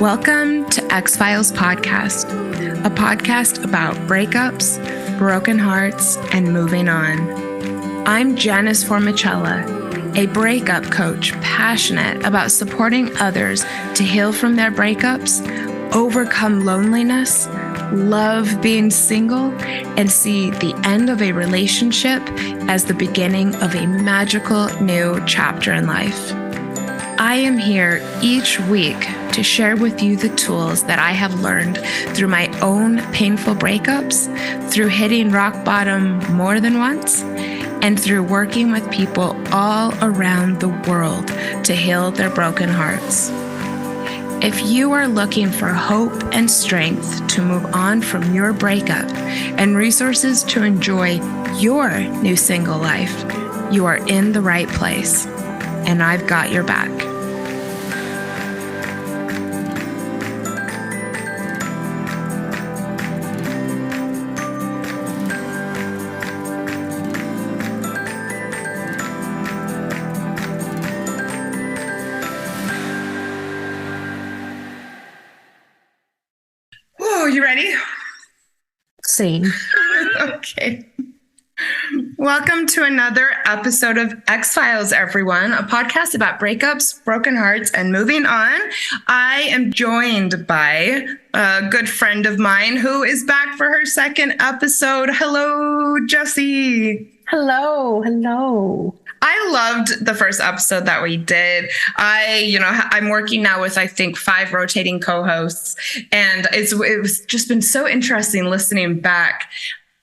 Welcome to X-Files Podcast, a podcast about breakups, broken hearts, and moving on. I'm Janice Formicella, a breakup coach passionate about supporting others to heal from their breakups, overcome loneliness, love being single, and see the end of a relationship as the beginning of a magical new chapter in life. I am here each week to share with you the tools that I have learned through my own painful breakups, through hitting rock bottom more than once, and through working with people all around the world to heal their broken hearts. If you are looking for hope and strength to move on from your breakup and resources to enjoy your new single life, you are in the right place, and I've got your back. You ready? Scene. Okay. Welcome to another episode of X-Files, everyone, a podcast about breakups, broken hearts, and moving on. I am joined by a good friend of mine who is back for her second episode. Hello, Jessie. Hello. I loved the first episode that we did. I'm working now with, I think, 5 rotating co-hosts, and it was just been so interesting listening back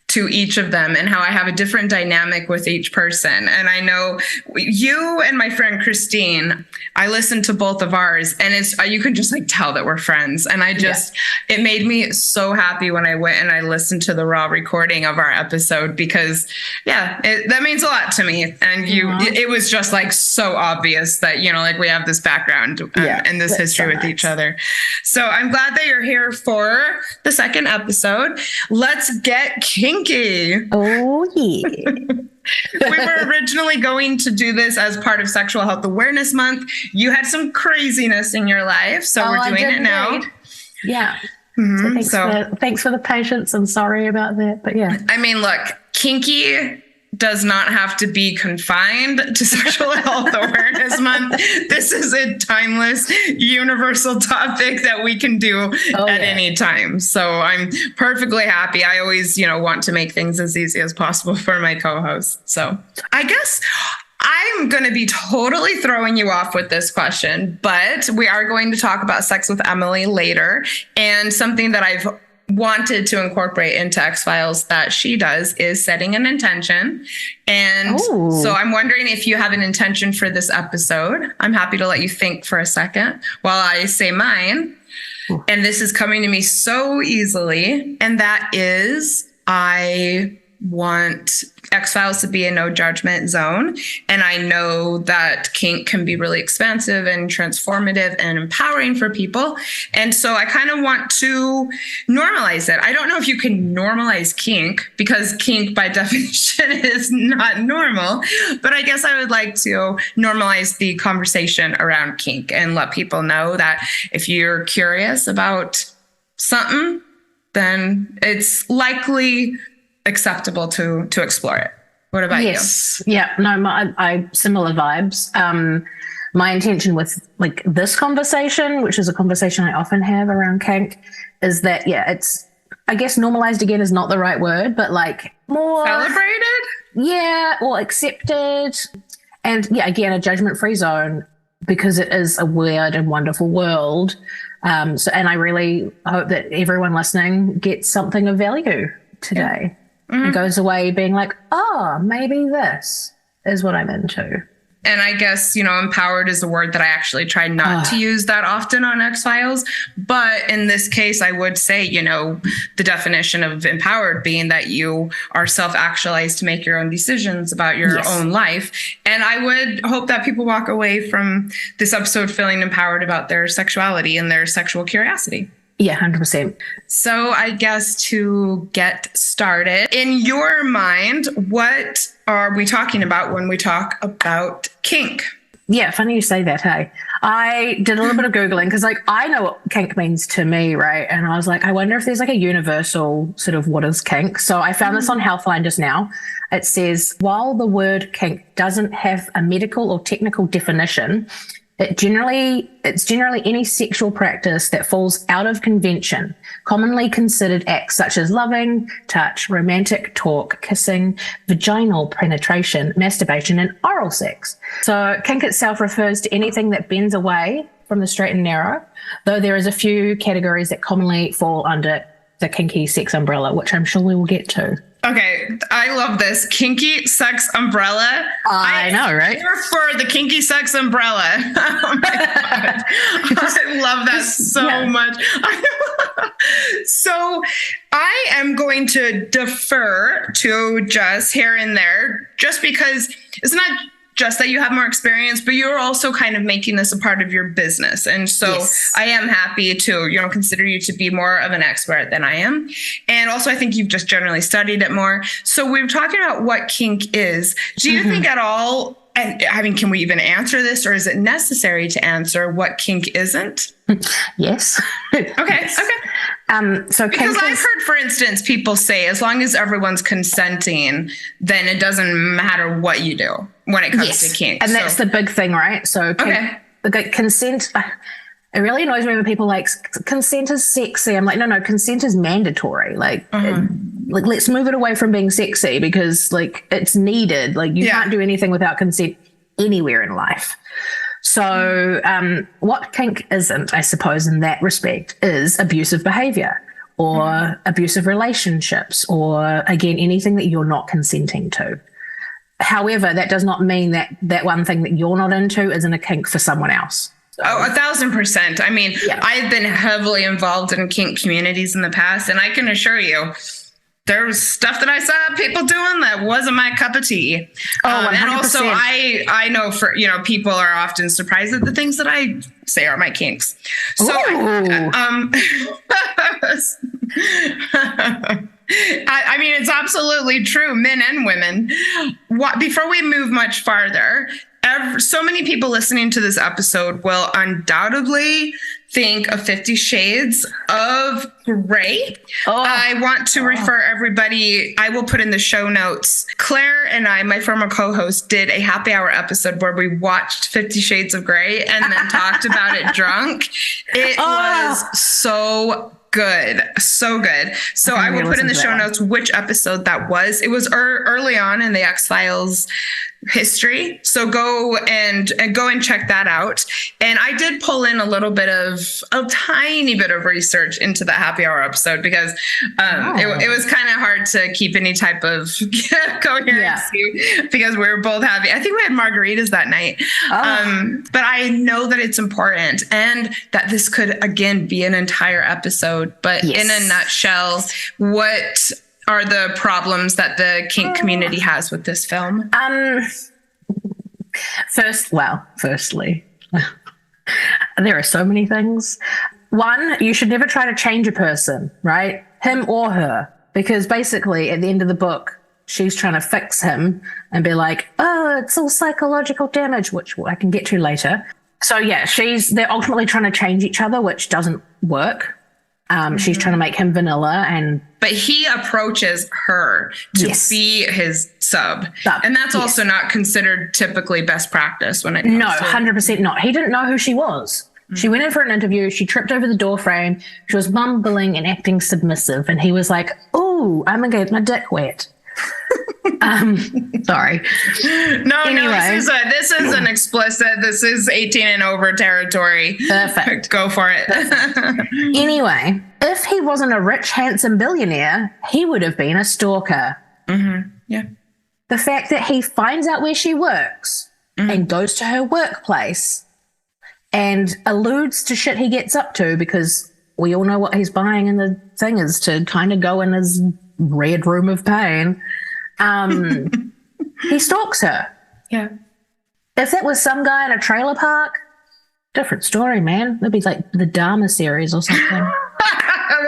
to each of them and how I have a different dynamic with each person. And I know you and my friend Christine, I listened to both of ours, and you can just tell that we're friends. And It made me so happy when I went and I listened to the raw recording of our episode, because that means a lot to me. And it was just so obvious that, we have this background and this history with each other. So I'm glad that you're here for the second episode. Let's get kinky. Oh, yeah. We were originally going to do this as part of Sexual Health Awareness Month. You had some craziness in your life, so we're doing it now. Yeah. Mm-hmm. So thanks for the patience. I'm sorry about that, but yeah. I mean, look, kinky does not have to be confined to Sexual Health Awareness Month. This is a timeless, universal topic that we can do at any time. So I'm perfectly happy. I always, want to make things as easy as possible for my co-hosts. So I guess I'm going to be totally throwing you off with this question, but we are going to talk about sex with Emily later. And something that I've wanted to incorporate into X-Files that she does is setting an intention. And so I'm wondering if you have an intention for this episode. I'm happy to let you think for a second while I say mine. And this is coming to me so easily. And that is, I want X-Files to be a no judgment zone. And I know that kink can be really expansive and transformative and empowering for people. And so I kind of want to normalize it. I don't know if you can normalize kink, because kink by definition is not normal, but I guess I would like to normalize the conversation around kink and let people know that if you're curious about something, then it's likely acceptable to explore it. What about you? Yeah, no, I similar vibes. My intention with this conversation, which is a conversation I often have around kink, is that it's, I guess normalized again is not the right word, but more celebrated, or accepted, and again a judgment-free zone, because it is a weird and wonderful world. And I really hope that everyone listening gets something of value today. Yeah. Mm-hmm. And goes away being maybe this is what I'm into. And I guess, empowered is a word that I actually try not to use that often on X-Files. But in this case, I would say, the definition of empowered being that you are self-actualized to make your own decisions about your own life. And I would hope that people walk away from this episode feeling empowered about their sexuality and their sexual curiosity. Yeah, 100%. So I guess to get started, in your mind, what are we talking about when we talk about kink? Yeah, funny you say that, hey. I did a little bit of Googling because, like, I know what kink means to me, right? And I was like, I wonder if there's like a universal sort of what is kink. So I found this on Healthline just now. It says, while the word kink doesn't have a medical or technical definition, it's generally any sexual practice that falls out of convention, commonly considered acts such as loving, touch, romantic talk, kissing, vaginal penetration, masturbation, and oral sex. So kink itself refers to anything that bends away from the straight and narrow, though there is a few categories that commonly fall under the kinky sex umbrella, which I'm sure we will get to. Okay, I love this. Kinky sex umbrella. I know, right? I prefer the kinky sex umbrella. Oh my God. I love that so much. So I am going to defer to Jess here and there, just because it's not just that you have more experience, but you're also kind of making this a part of your business. And so I am happy to, consider you to be more of an expert than I am. And also I think you've just generally studied it more. So we're talking about what kink is. Do you think at all, and I mean, can we even answer this, or is it necessary to answer what kink isn't? Yes. Okay. Yes. Okay. So because I've heard, for instance, people say as long as everyone's consenting, then it doesn't matter what you do when it comes to kink. And that's the big thing, right? So consent, it really annoys me when people like consent is sexy. I'm like, no, consent is mandatory. Like let's move it away from being sexy because like it's needed. Like you can't do anything without consent anywhere in life. So what kink isn't, I suppose, in that respect is abusive behavior or abusive relationships or, again, anything that you're not consenting to. However, that does not mean that that one thing that you're not into isn't a kink for someone else. So, 1,000%. I mean, I've been heavily involved in kink communities in the past, and I can assure you, there was stuff that I saw people doing that wasn't my cup of tea. And also I know for, people are often surprised at the things that I say are my kinks. So, I mean, it's absolutely true, men and women. Before we move much farther, so many people listening to this episode will undoubtedly think of 50 Shades of Grey. I want to refer everybody, I will put in the show notes. Claire and I, my former co-host, did a happy hour episode where we watched 50 Shades of Grey and then talked about it drunk. It was so good. So good. So I will put in the show notes which episode that was. It was early on in the X-Files history. So go and check that out. And I did pull in a tiny bit of research into the happy hour episode because it was kind of hard to keep any type of coherency because we were both happy. I think we had margaritas that night. But I know that it's important and that this could, again, be an entire episode. But in a nutshell, what are the problems that the kink community has with this film? Firstly, there are so many things. One, you should never try to change a person, right? Him or her, because basically at the end of the book, she's trying to fix him and be like, oh, it's all psychological damage, which I can get to later. So they're ultimately trying to change each other, which doesn't work. She's trying to make him vanilla but he approaches her to be his sub. And that's also not considered typically best practice when it comes to... No, 100% not. He didn't know who she was. She went in for an interview. She tripped over the door frame. She was mumbling and acting submissive. And he was like, "Ooh, I'm going to get my dick wet." Sorry. No, this is an explicit, this is 18 and over territory. Perfect. Go for it. Anyway, if he wasn't a rich, handsome billionaire, he would have been a stalker. Yeah. The fact that he finds out where she works and goes to her workplace and alludes to shit he gets up to, because we all know what he's buying in the thing is to kind of go in his red room of pain. He stalks her. Yeah. If that was some guy in a trailer park, different story, man. That'd be like the Dharma series or something.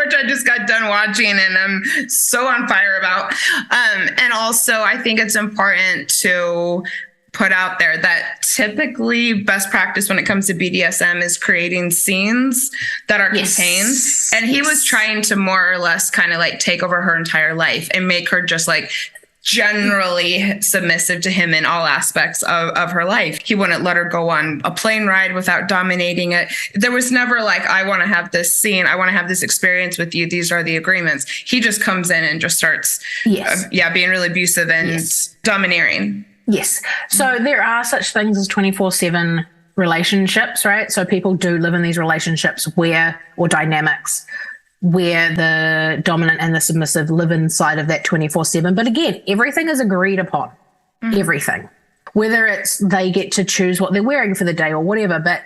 Which I just got done watching and I'm so on fire about. And also I think it's important to put out there that typically best practice when it comes to BDSM is creating scenes that are contained. And he was trying to more or less kind of like take over her entire life and make her just like generally submissive to him in all aspects of her life. He wouldn't let her go on a plane ride without dominating it. There was never like, I want to have this scene. I want to have this experience with you. These are the agreements. He just comes in and just starts, being really abusive and domineering. Yes. So there are such things as 24/7 relationships, right? So people do live in these relationships or dynamics where the dominant and the submissive live inside of that 24/7. But again, everything is agreed upon. Everything. Whether it's they get to choose what they're wearing for the day or whatever, but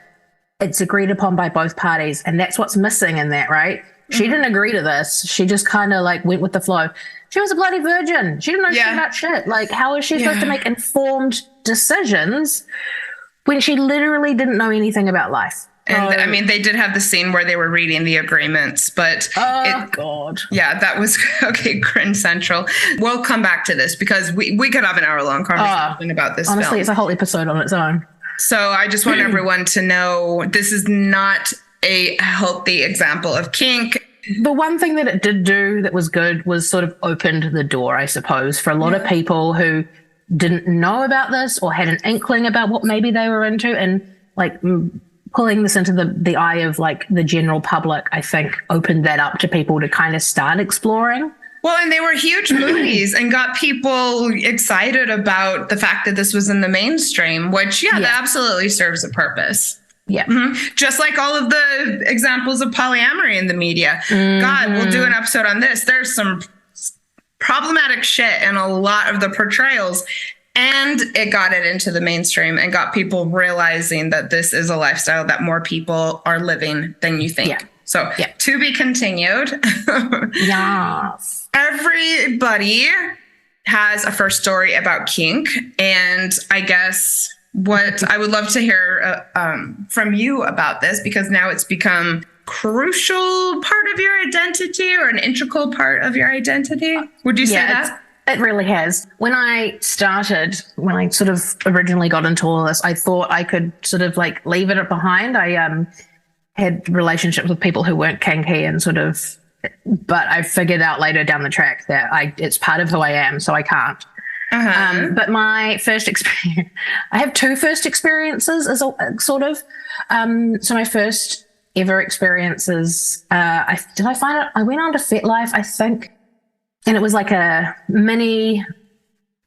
it's agreed upon by both parties. And that's what's missing in that, right? She didn't agree to this. She just kind of like went with the flow. She was a bloody virgin. She didn't know shit about shit. Like, how is she supposed to make informed decisions when she literally didn't know anything about life? And I mean, they did have the scene where they were reading the agreements, but God. Yeah, that was cringe central. We'll come back to this because we could have an hour-long conversation about this. Honestly, film. It's a whole episode on its own. So I just want everyone to know this is not a healthy example of kink. The one thing that it did do that was good was sort of opened the door, I suppose, for a lot of people who didn't know about this or had an inkling about what maybe they were into, and like pulling this into the eye of like the general public, I think opened that up to people to kind of start exploring. Well, and they were huge movies and got people excited about the fact that this was in the mainstream, which, that absolutely serves a purpose. Yeah. Just like all of the examples of polyamory in the media. God, we'll do an episode on this. There's some problematic shit in a lot of the portrayals. And it got it into the mainstream and got people realizing that this is a lifestyle that more people are living than you think. Yeah. So to be continued. Yes. Everybody has a first story about kink. And I guess what I would love to hear from you about this, because now it's become crucial part of your identity or an integral part of your identity. Would you say that? It really has. When I sort of originally got into all of this, I thought I could sort of like leave it behind. I had relationships with people who weren't kinky and but I figured out later down the track that it's part of who I am, so I can't. But my first experience, I have two first experiences as a sort of. So my first ever experiences, I went on to FetLife, I think. And it was like a mini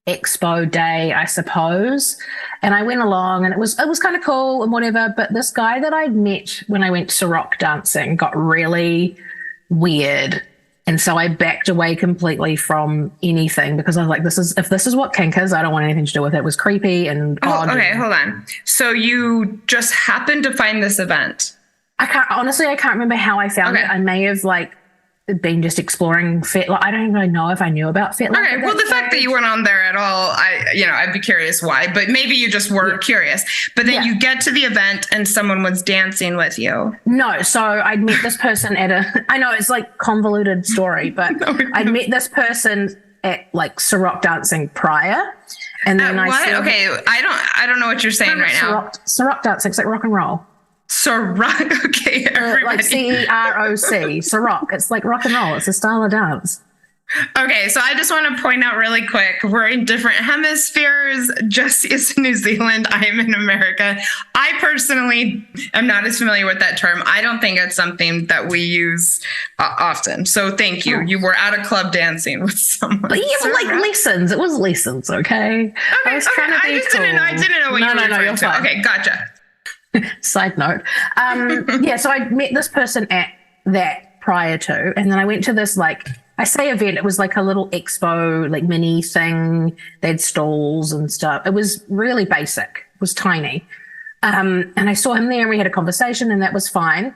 expo day, I suppose. And I went along and it was kind of cool and whatever. But this guy that I'd met when I went to rock dancing got really weird. And so I backed away completely from anything because I was like, if this is what kink is, I don't want anything to do with it. It was creepy and odd. Okay, hold on. So you just happened to find this event? I can't remember how I found it. I may have been just exploring FetLife. I don't even know if I knew about FetLife. Okay, well, the fact that you went on there at all, I'd be curious why, but maybe you just were curious. But then you get to the event and someone was dancing with you. No, so I'd met this person I know it's like convoluted story, but I'd met this person at like Ciroc dancing prior. And then I don't know what you're saying right now. Ciroc dancing, it's like rock and roll. Ciroc, okay, everybody. Like CEROC, Ciroc. It's like rock and roll. It's a style of dance. Okay, so I just want to point out really quick, we're in different hemispheres. Jessie is in New Zealand. I am in America. I personally am not as familiar with that term. I don't think it's something that we use often. So thank you. You were at a club dancing with someone. But lessons. It was lessons, okay? I was trying to be cool. I didn't know what you were referring to. Fine. Okay, gotcha. Side note. So I met this person at that prior to, and then I went to this, like, I say event, it was like a little expo, like mini thing. They had stalls and stuff. It was really basic. It was tiny. And I saw him there and we had a conversation and that was fine.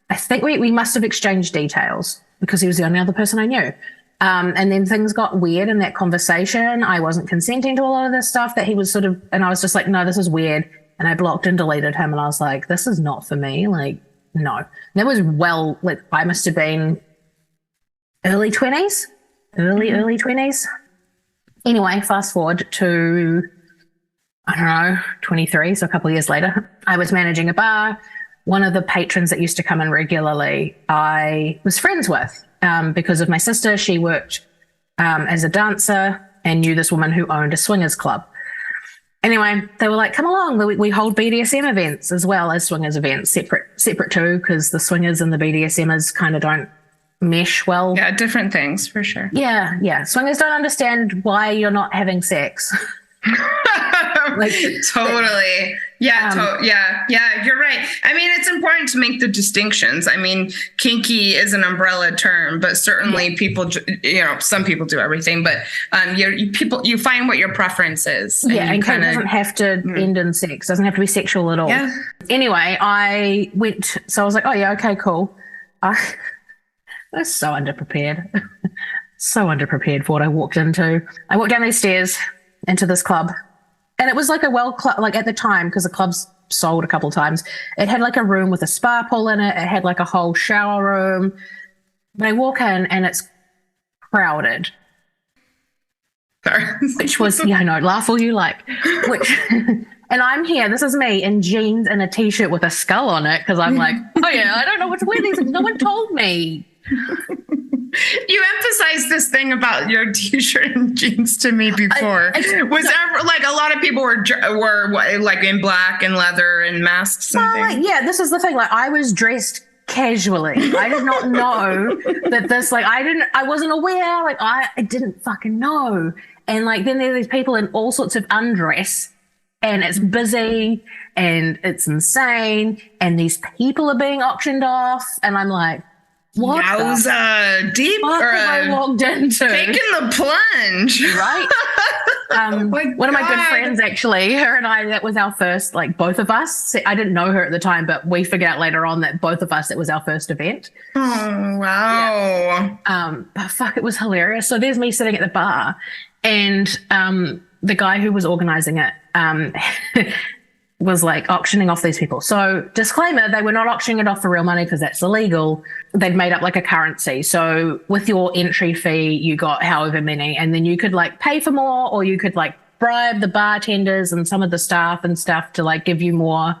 I think we must have exchanged details because he was the only other person I knew. And then things got weird in that conversation. I wasn't consenting to a lot of this stuff that he was and I was just like, no, this is weird. And I blocked and deleted him. And I was like, this is not for me. Like, no. And that was I must have been early 20s. Anyway, fast forward to I don't know, 23, so a couple of years later, I was managing a bar. One of the patrons that used to come in regularly, I was friends with because of my sister. She worked as a dancer and knew this woman who owned a swingers club. Anyway, they were like, come along. We hold BDSM events as well as swingers events, separate too, because the swingers and the BDSMers kind of don't mesh well. Yeah, different things for sure. Yeah. Swingers don't understand why you're not having sex. Like, totally. Yeah, yeah, you're right. I mean, it's important to make the distinctions. I mean, kinky is an umbrella term, but certainly people, some people do everything, but you find what your preference is. And it doesn't have to end in sex. Doesn't have to be sexual at all. Yeah. Anyway, I was like, oh yeah, okay, cool. I was so underprepared. So underprepared for what I walked into. I walked down these stairs into this club, and it was like a club, like at the time, because the club's sold a couple of times, it had like a room with a spa pool in it. It had like a whole shower room. But I walk in and it's crowded. Sorry. Which was, laugh all you like. And I'm here, this is me in jeans and a t-shirt with a skull on it, because I'm like, oh yeah, I don't know what to wear these. No one told me. You emphasized this thing about your t-shirt and jeans to me before. Was ever like a lot of people were like in black and leather and masks? This is the thing. Like, I was dressed casually. I did not know that this. Like, I wasn't aware. Like, I didn't fucking know. And like, then there are these people in all sorts of undress, and it's busy and it's insane, and these people are being auctioned off, and I'm like, what deep have I walked into? Taking the plunge. Right. One of my good friends, actually, her and I, that was our first, like, both of us. I didn't know her at the time, but we figured out later on that both of us, it was our first event. Oh, wow. Yeah. But fuck, it was hilarious. So there's me sitting at the bar, and the guy who was organizing it was like auctioning off these people. So disclaimer, they were not auctioning it off for real money because that's illegal. They'd made up like a currency. So with your entry fee, you got however many, and then you could like pay for more, or you could like bribe the bartenders and some of the staff and stuff to like give you more.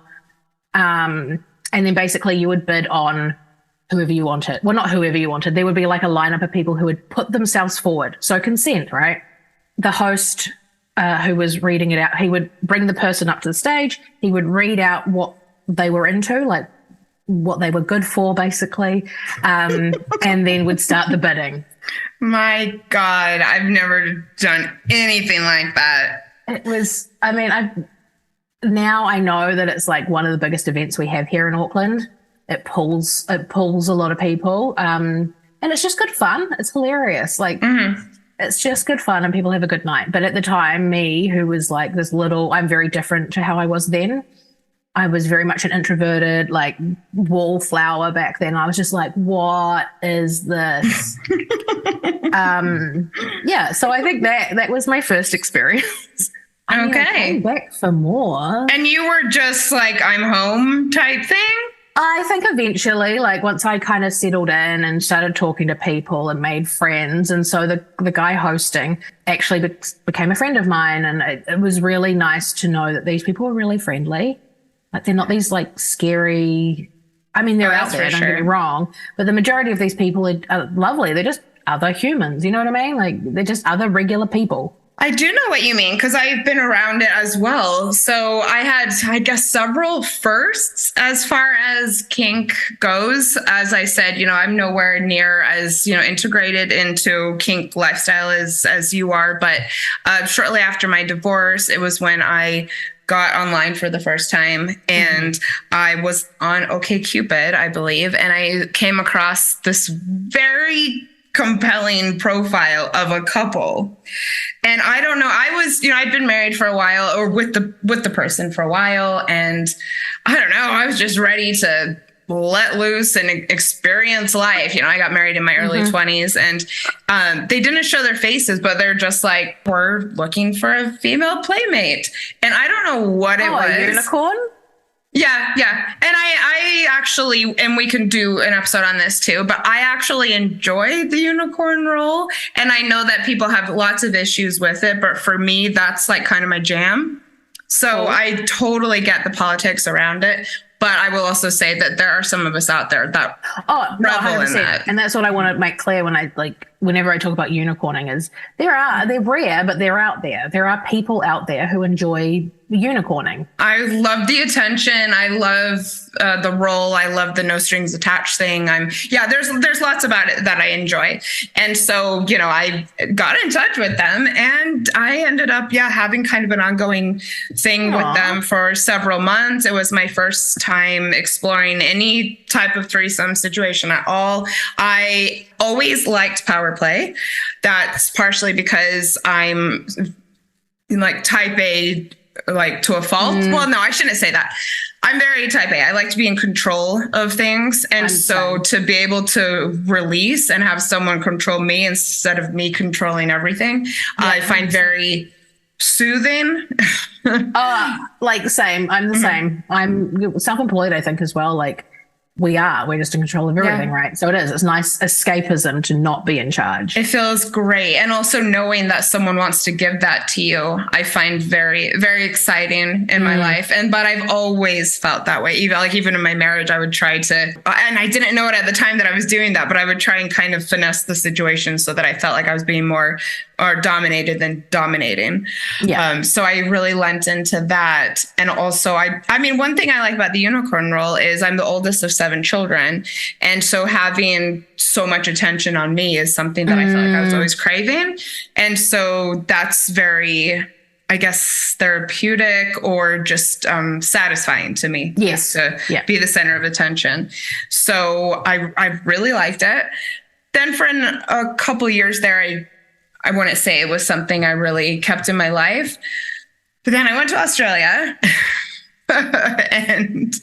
And then basically you would bid on whoever you wanted. Well, not whoever you wanted. There would be like a lineup of people who would put themselves forward. So consent, right? The host who was reading it out, he would bring the person up to the stage. He would read out what they were into, like what they were good for, basically, and then would start the bidding. My God, I've never done anything like that. It was, now I know that it's like one of the biggest events we have here in Auckland. It pulls a lot of people, and it's just good fun. It's hilarious. Like, it's just good fun and people have a good night. But at the time, me, who was like this little, I'm very different to how I was then. I was very much an introverted, like wallflower back then. I was just like, what is this? So I think that was my first experience. I came back for more. And you were just like, I'm home type thing? I think eventually, like once I kind of settled in and started talking to people and made friends, and so the guy hosting actually became a friend of mine, and it was really nice to know that these people were really friendly. Like, they're not these like scary. I mean, they're out there, don't get me wrong, but the majority of these people are lovely. They're just other humans. You know what I mean? Like, they're just other regular people. I do know what you mean, because I've been around it as well. So I had, I guess, several firsts as far as kink goes. As I said, I'm nowhere near as, integrated into kink lifestyle as you are. But shortly after my divorce, it was when I got online for the first time, and I was on OkCupid, I believe, and I came across this very compelling profile of a couple. And I don't know, I was, I'd been married for a while, or with the person for a while. And I don't know, I was just ready to let loose and experience life. I got married in my early 20s, and they didn't show their faces, but they're just like, we're looking for a female playmate. And I don't know what it was. A unicorn? Yeah. And I actually, and we can do an episode on this too, but I actually enjoy the unicorn role. And I know that people have lots of issues with it, but for me, that's like kind of my jam. So I totally get the politics around it. But I will also say that there are some of us out there that revel in that. And that's what I want to make clear whenever I talk about unicorning is they're rare, but they're out there. There are people out there who enjoy unicorning. I love the attention. I love the role. I love the no strings attached thing. There's lots about it that I enjoy. And so, I got in touch with them and I ended up, having kind of an ongoing thing with them for several months. It was my first time exploring any type of threesome situation at all. I always liked power play. That's partially because I'm like type A, like to a fault. Well, no, I shouldn't say that. I'm very type A. I like to be in control of things. And so to be able to release and have someone control me instead of me controlling everything, I find very soothing. Same. I'm the same. I'm self-employed, I think, as well. Like we're just in control of everything, right? So it's nice escapism to not be in charge. It feels great. And also knowing that someone wants to give that to you, I find very, very exciting in my life. But I've always felt that way. Even in my marriage, I would try to, and I didn't know it at the time that I was doing that, but I would try and kind of finesse the situation so that I felt like I was being more or dominated than dominating. So I really lent into that. And also one thing I like about the unicorn role is I'm the oldest of 7 children. And so having so much attention on me is something that I felt like I was always craving. And so that's very, I guess, therapeutic or just satisfying to me. Yes. To be the center of attention. So I really liked it. Then for a couple years there, I wouldn't say it was something I really kept in my life. But then I went to Australia and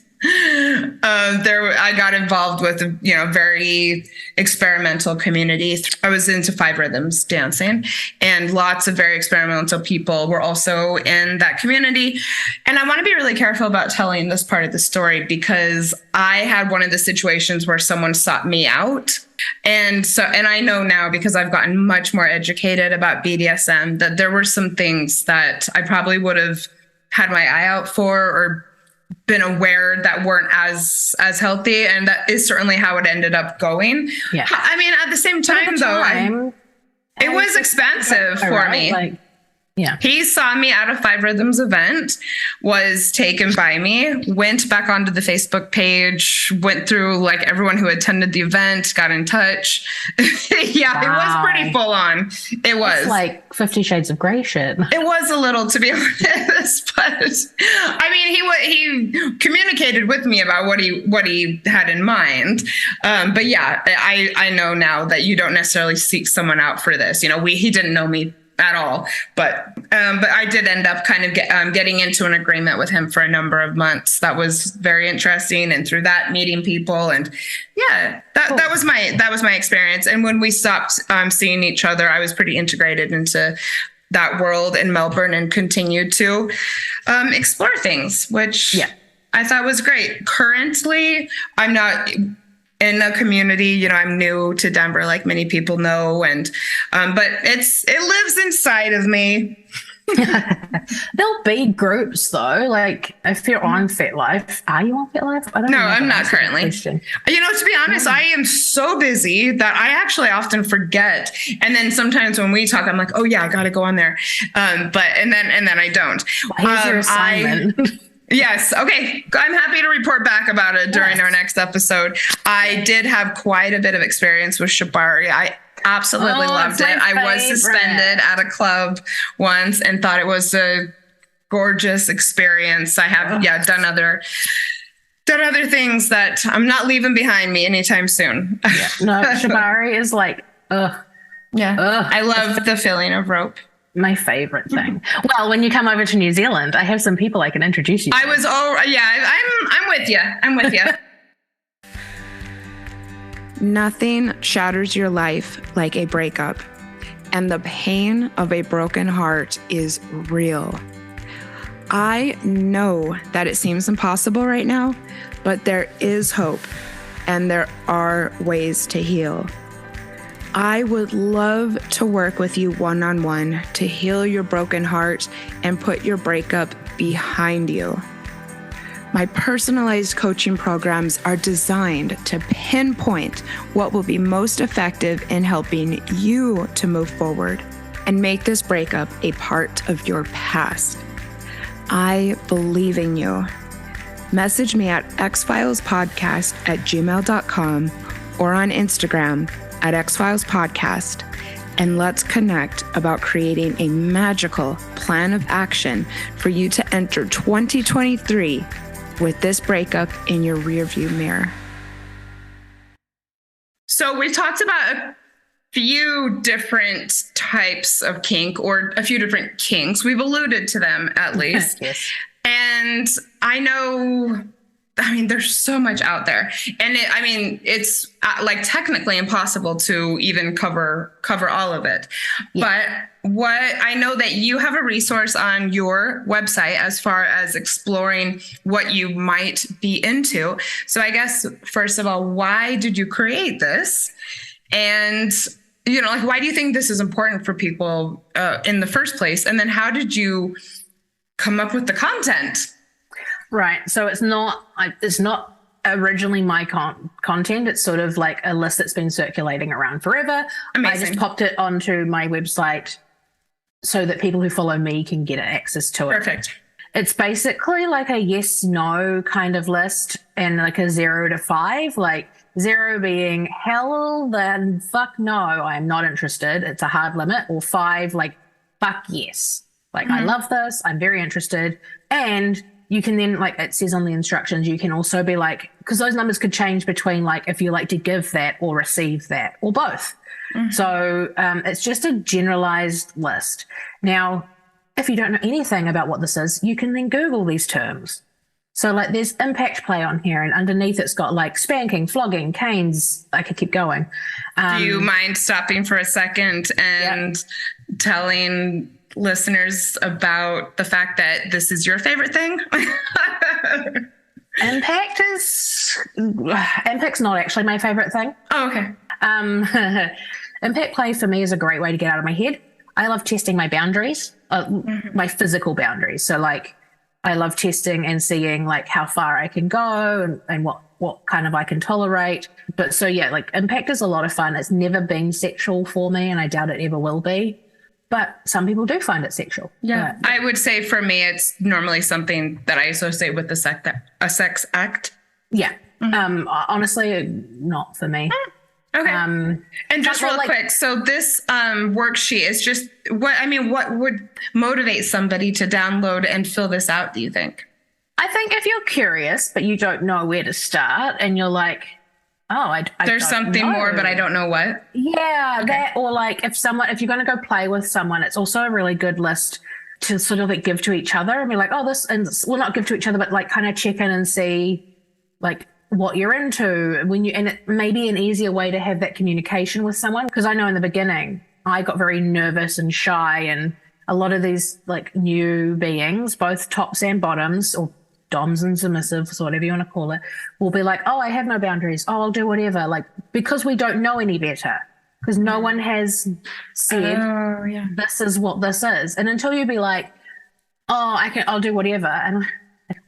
I got involved with a very experimental community. I was into 5 rhythms dancing, and lots of very experimental people were also in that community. And I want to be really careful about telling this part of the story because I had one of the situations where someone sought me out. And I know now because I've gotten much more educated about BDSM that there were some things that I probably would have had my eye out for or been aware that weren't as healthy. And that is certainly how it ended up going. Yeah. I mean, at the same time, it was expensive for me. He saw me at a 5 Rhythms event, was taken by me, went back onto the Facebook page, went through everyone who attended the event, got in touch. It was pretty full on. It was. It's like 50 Shades of Grey shit. It was a little, to be honest, but I mean, he communicated with me about what he had in mind. But I know now that you don't necessarily seek someone out for this. He didn't know me at all, but I did end up kind of getting into an agreement with him for a number of months. That was very interesting, and through that, meeting people, and that was my experience. And when we stopped seeing each other, I was pretty integrated into that world in Melbourne and continued to explore things, which I thought was great. Currently, I'm not in a community, I'm new to Denver, like many people know, and but it lives inside of me. There'll be groups though, like if you're on FetLife. Are you on FetLife? I don't know. No, I'm not currently. To be honest, I am so busy that I actually often forget. And then sometimes when we talk, I'm like, oh yeah, I got to go on there. And then I don't. Well, here's your assignment. Yes. Okay. I'm happy to report back about it during our next episode. I did have quite a bit of experience with Shibari. I absolutely loved it. I was suspended at a club once and thought it was a gorgeous experience. I have done other things that I'm not leaving behind me anytime soon. No, Shibari is like, I love the feeling of rope. My favorite thing. Well, when you come over to New Zealand, I have some people I can introduce you to. I'm with you. I'm with you. Nothing shatters your life like a breakup, and the pain of a broken heart is real. I know that it seems impossible right now, but there is hope, and there are ways to heal. I would love to work with you one-on-one to heal your broken heart and put your breakup behind you. My personalized coaching programs are designed to pinpoint what will be most effective in helping you to move forward and make this breakup a part of your past. I believe in you. Message me at xfilespodcast@gmail.com or on Instagram at xfilespodcast, and let's connect about creating a magical plan of action for you to enter 2023 with this breakup in your rearview mirror. So we talked about a few different types of kink, or a few different kinks. We've alluded to them at least. Yes. And I know, there's so much out there, and it's like technically impossible to even cover all of it. Yeah. But what I know that you have a resource on your website as far as exploring what you might be into. So I guess, first of all, why did you create this? And, why do you think this is important for people in the first place? And then how did you come up with the content? Right. So it's not originally my content. It's sort of like a list that's been circulating around forever. Amazing. I just popped it onto my website so that people who follow me can get access to it. Perfect. It's basically like a yes, no kind of list, and like a 0 to 5, like 0 being hell, then fuck no, I'm not interested. It's a hard limit. Or 5, like fuck yes. Like, I love this. I'm very interested. And you can then, like it says on the instructions, you can also be like, because those numbers could change between like if you like to give that or receive that or both. So it's just a generalized list. Now, if you don't know anything about what this is, you can then Google these terms. So like there's impact play on here, and underneath it's got like spanking, flogging, canes. I could keep going. Do you mind stopping for a second and telling listeners about the fact that this is your favorite thing? Impact's not actually my favorite thing. Oh, okay. Impact play for me is a great way to get out of my head. I love testing my boundaries, my physical boundaries. So like I love testing and seeing like how far I can go and what kind of I can tolerate. But so yeah, like impact is a lot of fun. It's never been sexual for me, and I doubt it ever will be. But some people do find it sexual. Yeah. I would say for me, it's normally something that I associate with a sex act. Yeah. Honestly, not for me. Okay. And just real quick. So this worksheet is just what would motivate somebody to download and fill this out, do you think? I think if you're curious, but you don't know where to start, and you're like, there's something more, but I don't know what. Yeah, okay. That, or like if you're going to go play with someone, it's also a really good list to sort of like give to each other and be like, not give to each other, but like kind of check in and see like what you're into and it may be an easier way to have that communication with someone. Because I know in the beginning I got very nervous and shy, and a lot of these like new beings, both tops and bottoms, or doms and submissives, or whatever you want to call it, will be like, I have no boundaries. I'll do whatever. Like, because we don't know any better, because no one has said, this is what this is. And until you be like, I'll do whatever. And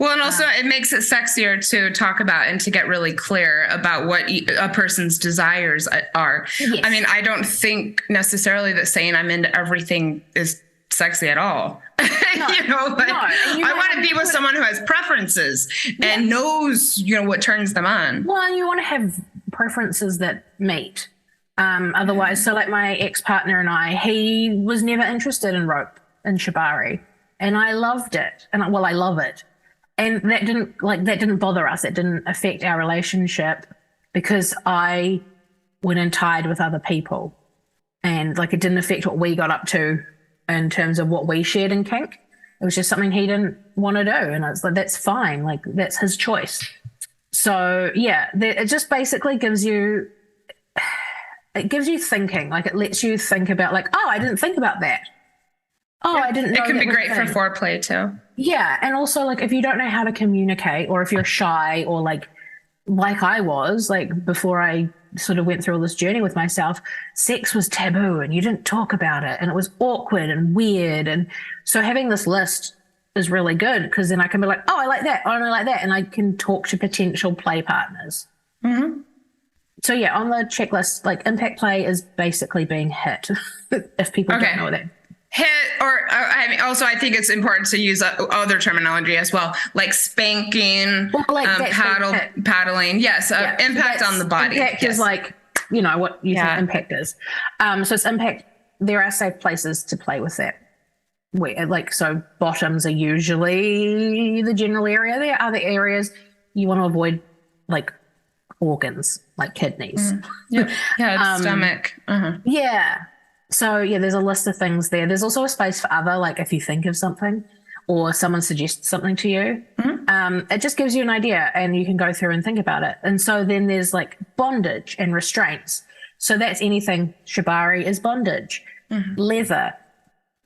also it makes it sexier to talk about and to get really clear about what a person's desires are. Yes. I don't think necessarily that saying I'm into everything is sexy at all. No, I want to be with someone who has preferences and knows, what turns them on. Well, you want to have preferences that meet. Otherwise, so like my ex-partner and he was never interested in rope and shibari, and I loved it. And I love it. And that didn't bother us. It didn't affect our relationship because I went and tied with other people, and like it didn't affect what we got up to in terms of what we shared in kink. It was just something he didn't want to do. And I was like, that's fine. Like, that's his choice. So yeah, it just basically gives you thinking. Like, it lets you think about like, I didn't think about that. I didn't know. It can be great for foreplay too. Yeah. And also like, if you don't know how to communicate, or if you're shy, or like I was, like before I sort of went through all this journey with myself, sex was taboo and you didn't talk about it, and it was awkward and weird. And so having this list is really good because then I can be like, oh, I like that. Oh, I like that. And I can talk to potential play partners. Mm-hmm. So yeah, on the checklist, like impact play is basically being hit. If people don't know that. Hit, or I mean, also I think it's important to use other terminology as well, like spanking, paddling. Yes, impact on the body. Impact is like, what you think impact is. So it's impact. There are safe places to play with that. So bottoms are usually the general area. There are other areas you want to avoid, like organs, like kidneys. Stomach. Yeah. So yeah, there's a list of things there. There's also a space for other, like if you think of something or someone suggests something to you, it just gives you an idea and you can go through and think about it. And so then there's like bondage and restraints. So that's anything. Shibari is bondage, leather,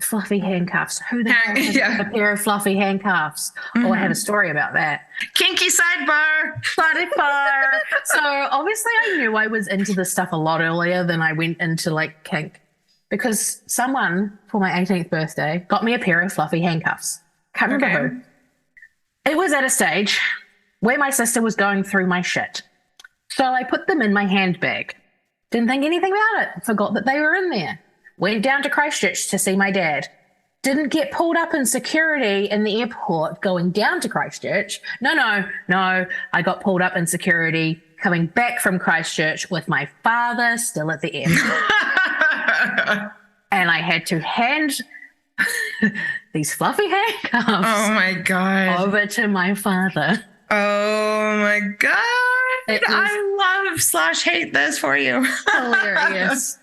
fluffy handcuffs. Who the hell has a pair of fluffy handcuffs? Oh, I have a story about that. Kinky sidebar. So obviously I knew I was into this stuff a lot earlier than I went into like kink, because someone for my 18th birthday got me a pair of fluffy handcuffs. Can't remember who. It was at a stage where my sister was going through my shit. So I put them in my handbag. Didn't think anything about it. Forgot that they were in there. Went down to Christchurch to see my dad. Didn't get pulled up in security in the airport going down to Christchurch. No. I got pulled up in security coming back from Christchurch with my father still at the airport. And I had to hand these fluffy handcuffs over to my father. Oh my God. I love / hate this for you. Hilarious.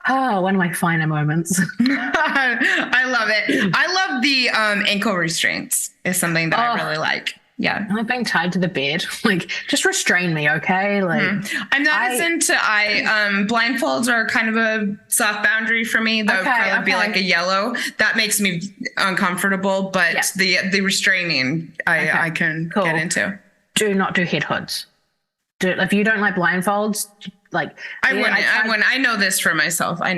Oh, one of my finer moments. I love it. I love the ankle restraints is something that I really like. Yeah. I've been tied to the bed. Like, just restrain me, okay? Like, I'm not as into blindfolds are kind of a soft boundary for me. That would probably be like a yellow. That makes me uncomfortable, but the restraining I can get into. Do not do head hoods. If you don't like blindfolds, like I wouldn't. I know this for myself. But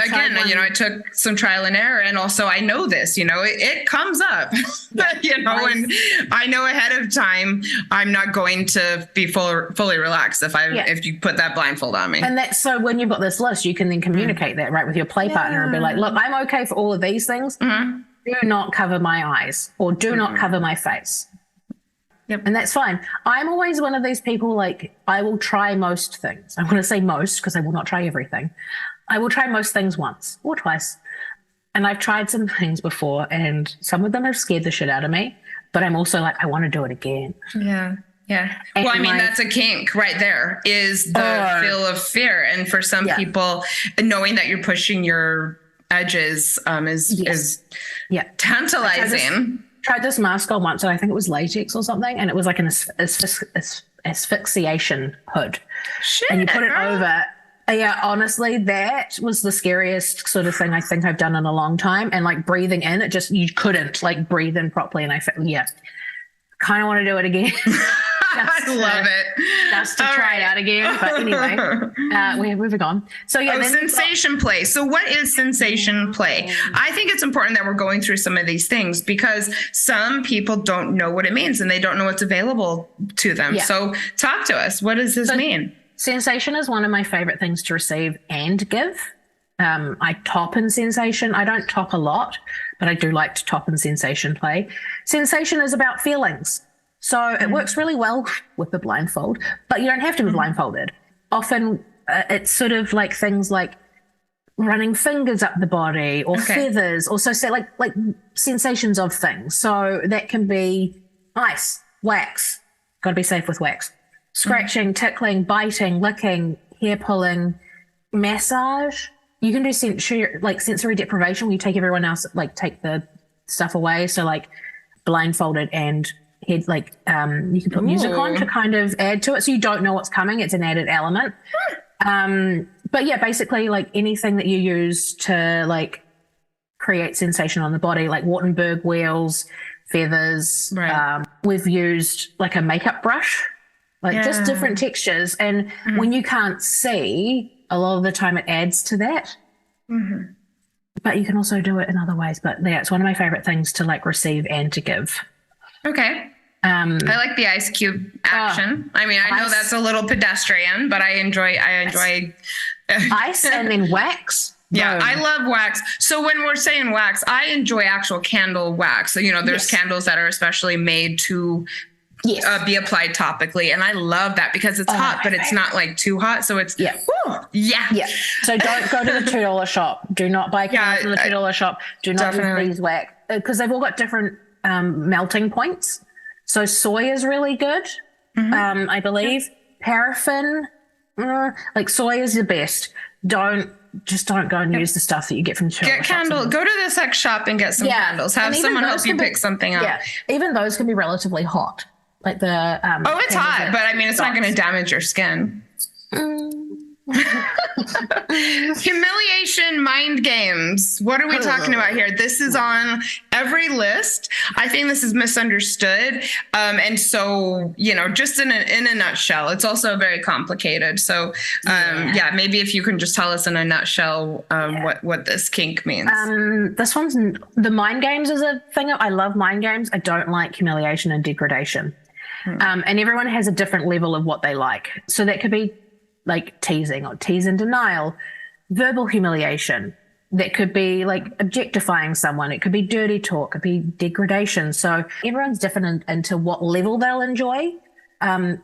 again, I took some trial and error, and also I know this. It comes up. And I know ahead of time I'm not going to be fully relaxed if you put that blindfold on me. And that's so when you've got this list, you can then communicate that right with your play partner and be like, look, I'm okay for all of these things. Do not cover my eyes or do not cover my face. Yep. And that's fine. I'm always one of these people, like, I will try most things. I'm going to say most because I will not try everything. I will try most things once or twice. And I've tried some things before and some of them have scared the shit out of me. But I'm also like, I want to do it again. Yeah. Yeah. And well, I mean, that's a kink right there is the feel of fear. And for some people, knowing that you're pushing your edges is tantalizing. Tried this mask on once, and I think it was latex or something, and it was like an asphyxiation hood. Shit, and you put it over. Yeah, honestly, that was the scariest sort of thing I think I've done in a long time. And like breathing in, you couldn't like breathe in properly. And I felt, kind of want to do it again. I love it. Just to try it out again. But anyway, we're moving on. So sensation play. So what is sensation play? I think it's important that we're going through some of these things because some people don't know what it means and they don't know what's available to them. Yeah. So talk to us. What does this mean? Sensation is one of my favorite things to receive and give. I top in sensation. I don't top a lot, but I do like to top in sensation play. Sensation is about feelings. So it works really well with the blindfold, but you don't have to be blindfolded. Often it's sort of like things like running fingers up the body or feathers, or so like sensations of things. So that can be ice, wax, got to be safe with wax, scratching, tickling, biting, licking, hair pulling, massage. You can do sensory deprivation where you take everyone else, like take the stuff away. So like blindfolded and head, you can put music on to kind of add to it. So you don't know what's coming. It's an added element. But yeah, basically like anything that you use to like create sensation on the body, like Wartenberg wheels, feathers. Right. We've used like a makeup brush, just different textures. And when you can't see, a lot of the time it adds to that. but you can also do it in other ways. But yeah, it's one of my favorite things to like receive and to give. Okay. I like the ice cube action. I mean, I know that's a little pedestrian, but I enjoy ice and then wax. Yeah, I love wax. So when we're saying wax, I enjoy actual candle wax. So, there's candles that are especially made to be applied topically. And I love that because it's hot, but it's not like too hot. So it's, Yeah. So don't go to the $2 shop. Do not buy candles from the $2 shop. Do not use these wax because they've all got different melting points. So soy is really good, I believe. Paraffin, like soy is the best. Don't go and use the stuff that you get from get candle. Go to the sex shop and get some candles. Have someone help you pick something out. Yeah, even those can be relatively hot. Like the it's hot, but I mean it's not going to damage your skin. Humiliation mind games. What are we talking about here? This is on every list. I think this is misunderstood. And so, just in a nutshell, it's also very complicated. So, maybe if you can just tell us in a nutshell what this kink means. This one's the mind games is a thing. I love mind games. I don't like humiliation and degradation. And everyone has a different level of what they like. So that could be like teasing or tease and denial, verbal humiliation. That could be like objectifying someone. It could be dirty talk, it could be degradation. So everyone's different into what level they'll enjoy.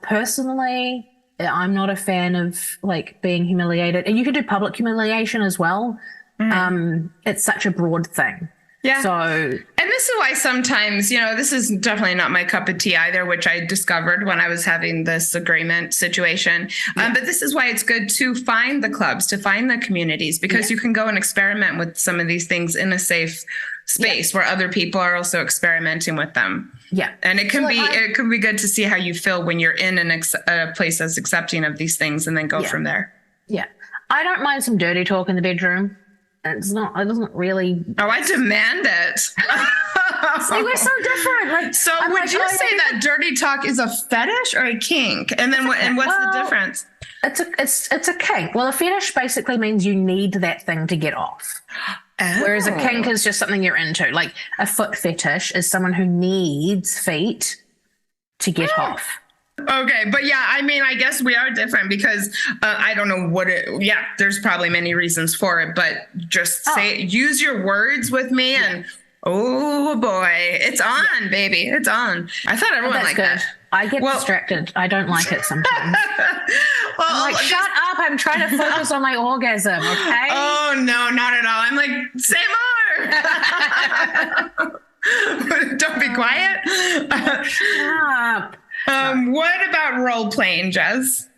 Personally, I'm not a fan of like being humiliated. And you can do public humiliation as well. It's such a broad thing. Yeah. So, and this is why sometimes, this is definitely not my cup of tea either, which I discovered when I was having this agreement situation. But this is why it's good to find the clubs, to find the communities, because you can go and experiment with some of these things in a safe space where other people are also experimenting with them. Yeah. And it can it can be good to see how you feel when you're in a place that's accepting of these things and then go from there. Yeah. I don't mind some dirty talk in the bedroom. It doesn't really. Oh, I demand it. See, we're so different. So would you say that dirty talk is a fetish or a kink? And then what's the difference? It's a kink. Well, a fetish basically means you need that thing to get off. Oh. Whereas a kink is just something you're into. Like a foot fetish is someone who needs feet to get off. Okay. But I mean, I guess we are different because I don't know there's probably many reasons for it, but just use your words with me and oh boy, it's on, baby. It's on. I thought everyone liked that. I get distracted. I don't like it sometimes. I'm like, shut up. I'm trying to focus on my orgasm. Okay. Oh no, not at all. I'm like, say more. Don't be quiet. Shut up. What about role playing, Jess?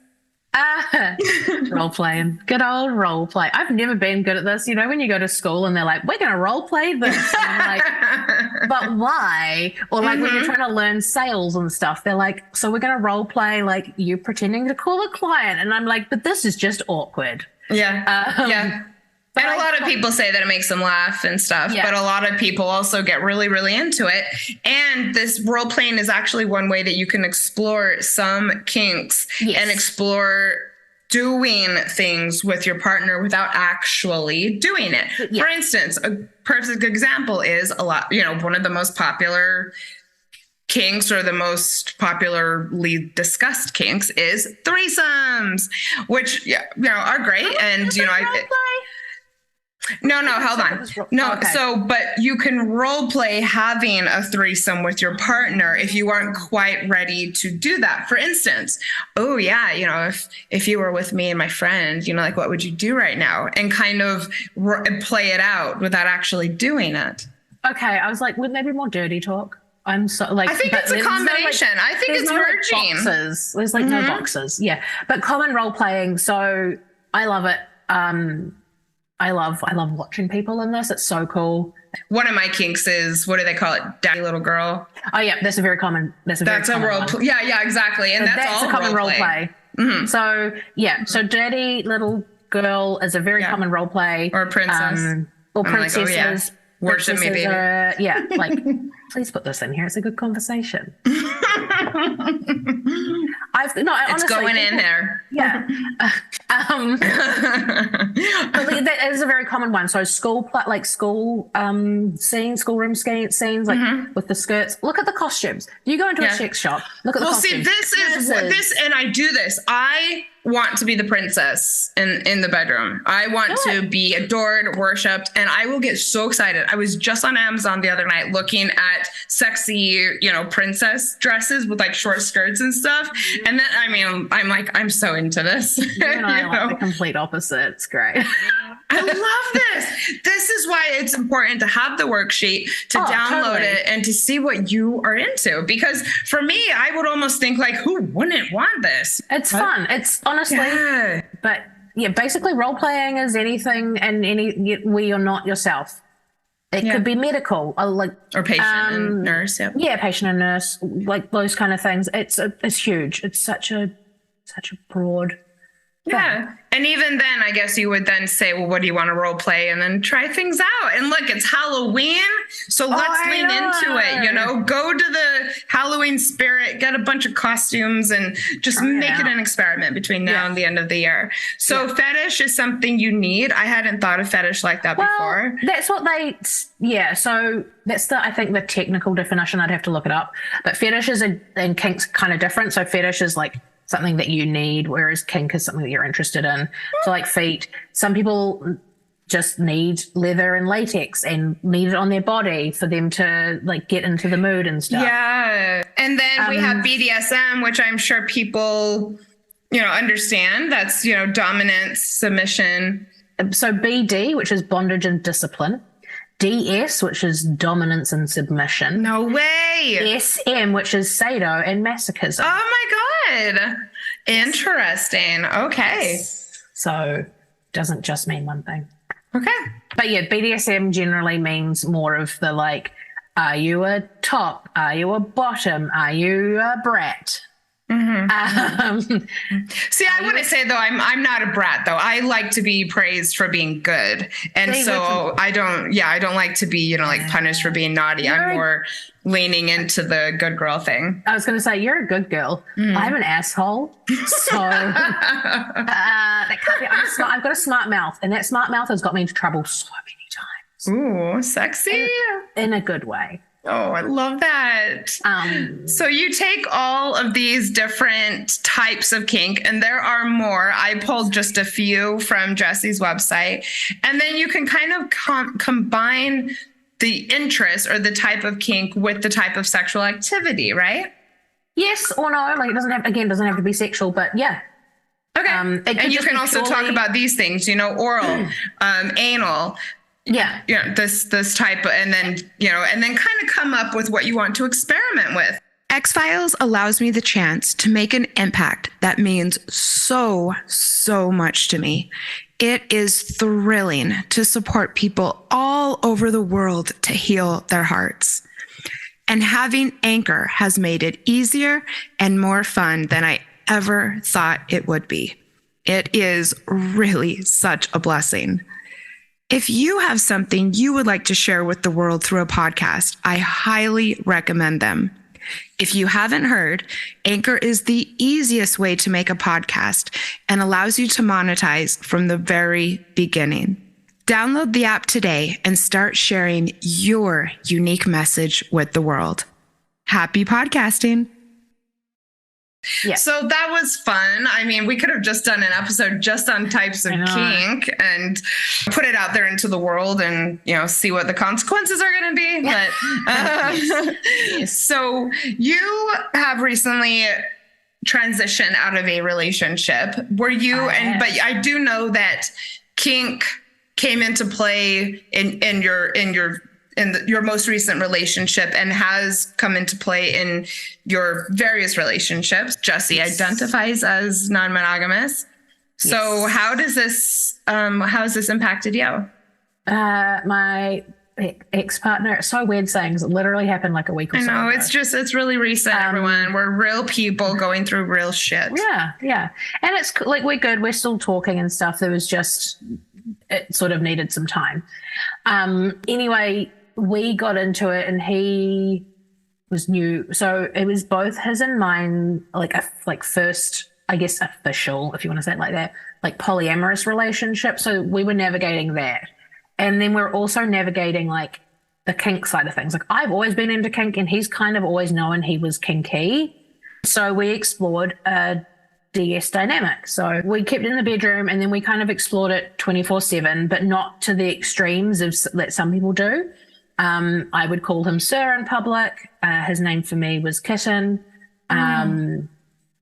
Role playing. Good old role play. I've never been good at this. When you go to school and they're like, we're going to role play this. And I'm like, but why? Or like when you're trying to learn sales and stuff, they're like, so we're going to role play like you pretending to call a client. And I'm like, but this is just awkward. Yeah. And a lot of people say that it makes them laugh and stuff, but a lot of people also get really, really into it. And this role playing is actually one way that you can explore some kinks and explore doing things with your partner without actually doing it. For instance, a perfect example is one of the most popular kinks or the most popularly discussed kinks is threesomes, which are great. And No, hold on. No, okay. But you can role play having a threesome with your partner if you aren't quite ready to do that. For instance, if you were with me and my friend, like what would you do right now? And kind of play it out without actually doing it. Okay, I was like, wouldn't there be more dirty talk? I'm so like. I think it's a combination. I think it's merging. Boxes. There's like no boxes. Yeah, but common role playing. So I love it. I love watching people in this. It's so cool. One of my kinks is, what do they call it? Daddy little girl. Oh yeah, that's a very common. That's a role play. Yeah, exactly. And that's all a common role play. Mm-hmm. So daddy little girl is a very common role play. Or princess. Or princesses. Worship me, baby. Like Please put this in here. It's a good conversation. It's going in there. Yeah. But that is a very common one. So school scenes, schoolroom scenes, like with the skirts. Look at the costumes. You go into a sex shop. Look at the costumes. See, this, and I do this. I want to be the princess in the bedroom. I want to be adored, worshipped, and I will get so excited. I was just on Amazon the other night looking at sexy, princess dresses with like short skirts and stuff. And then, I'm like, I'm so into this. You and I are like the complete opposite. It's great. I love this. This is why it's important to have the worksheet, to download it, and to see what you are into. Because for me, I would almost think like, who wouldn't want this? It's fun. It's honestly, but yeah, basically role playing is anything and where you're not yourself. It could be medical, or patient and nurse. Yeah, patient and nurse, like those kind of things. It's huge. It's such a broad. Yeah. And even then, I guess you would then say, well, what do you want to role play? And then try things out. And look, it's Halloween. So let's lean into it, go to the Halloween spirit, get a bunch of costumes and just make it an experiment between now and the end of the year. So fetish is something you need. I hadn't thought of fetish like that before. That's what so that's I think the technical definition. I'd have to look it up. But fetish and kink's kind of different. So fetish is like something that you need, whereas kink is something that you're interested in. So like feet, some people just need leather and latex and need it on their body for them to like get into the mood and stuff. Yeah. And then we have BDSM, which I'm sure people, understand. That's, dominance, submission. So BD, which is bondage and discipline. DS, which is dominance and submission. No way. SM, which is sado and masochism. Oh my God. Interesting. Okay. So doesn't just mean one thing. Okay. But yeah, BDSM generally means more of the like, are you a top? Are you a bottom? Are you a brat? See, I wouldn't say though, I'm not a brat though. I like to be praised for being good. And so I don't like to be, like punished for being naughty. I'm more leaning into the good girl thing. I was going to say, you're a good girl. I'm an asshole. So that can't be, I've got a smart mouth, and that smart mouth has got me into trouble so many times. Ooh, sexy. In a good way. Oh, I love that. So you take all of these different types of kink, and there are more. I pulled just a few from Jessie's website, and then you can kind of combine the interest or the type of kink with the type of sexual activity, right? Yes or no. Like it doesn't have to be sexual, but yeah. Okay. And you can also talk about these things, oral, anal. Yeah. This type, and then kind of come up with what you want to experiment with. X-Files allows me the chance to make an impact that means so, so much to me. It is thrilling to support people all over the world to heal their hearts. And having Anchor has made it easier and more fun than I ever thought it would be. It is really such a blessing. If you have something you would like to share with the world through a podcast, I highly recommend them. If you haven't heard, Anchor is the easiest way to make a podcast and allows you to monetize from the very beginning. Download the app today and start sharing your unique message with the world. Happy podcasting. Yeah. So that was fun. I mean, we could have just done an episode just on types of kink and put it out there into the world and, see what the consequences are going to be. But so you have recently transitioned out of a relationship. Were you? But I do know that kink came into play in your most recent relationship and has come into play in your various relationships. Jessie identifies as non-monogamous. So how has this impacted you? My ex-partner, it's so weird saying, it literally happened like a week or so ago. It's really recent, everyone. We're real people going through real shit. Yeah. And it's like, we're good. We're still talking and stuff. There was just, it sort of needed some time. Anyway, we got into it and he was new. So it was both his and mine, like first, I guess, official, if you want to say it like that, like polyamorous relationship. So we were navigating that. And then we're also navigating like the kink side of things. Like I've always been into kink and he's kind of always known he was kinky. So we explored a DS dynamic. So we kept it in the bedroom and then we kind of explored it 24/7, but not to the extremes that some people do. I would call him Sir in public. His name for me was Kitten.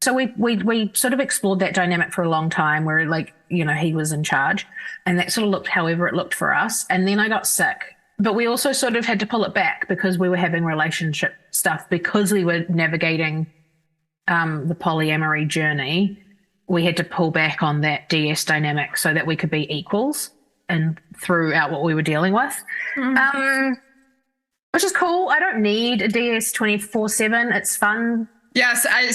So we sort of explored that dynamic for a long time where like, you know, he was in charge and that sort of looked however it looked for us. And then I got sick, but we also sort of had to pull it back because we were having relationship stuff because we were navigating the polyamory journey. We had to pull back on that DS dynamic so that we could be equals and throughout what we were dealing with. Which is cool. I don't need a DS 24/7. It's fun. Yes, I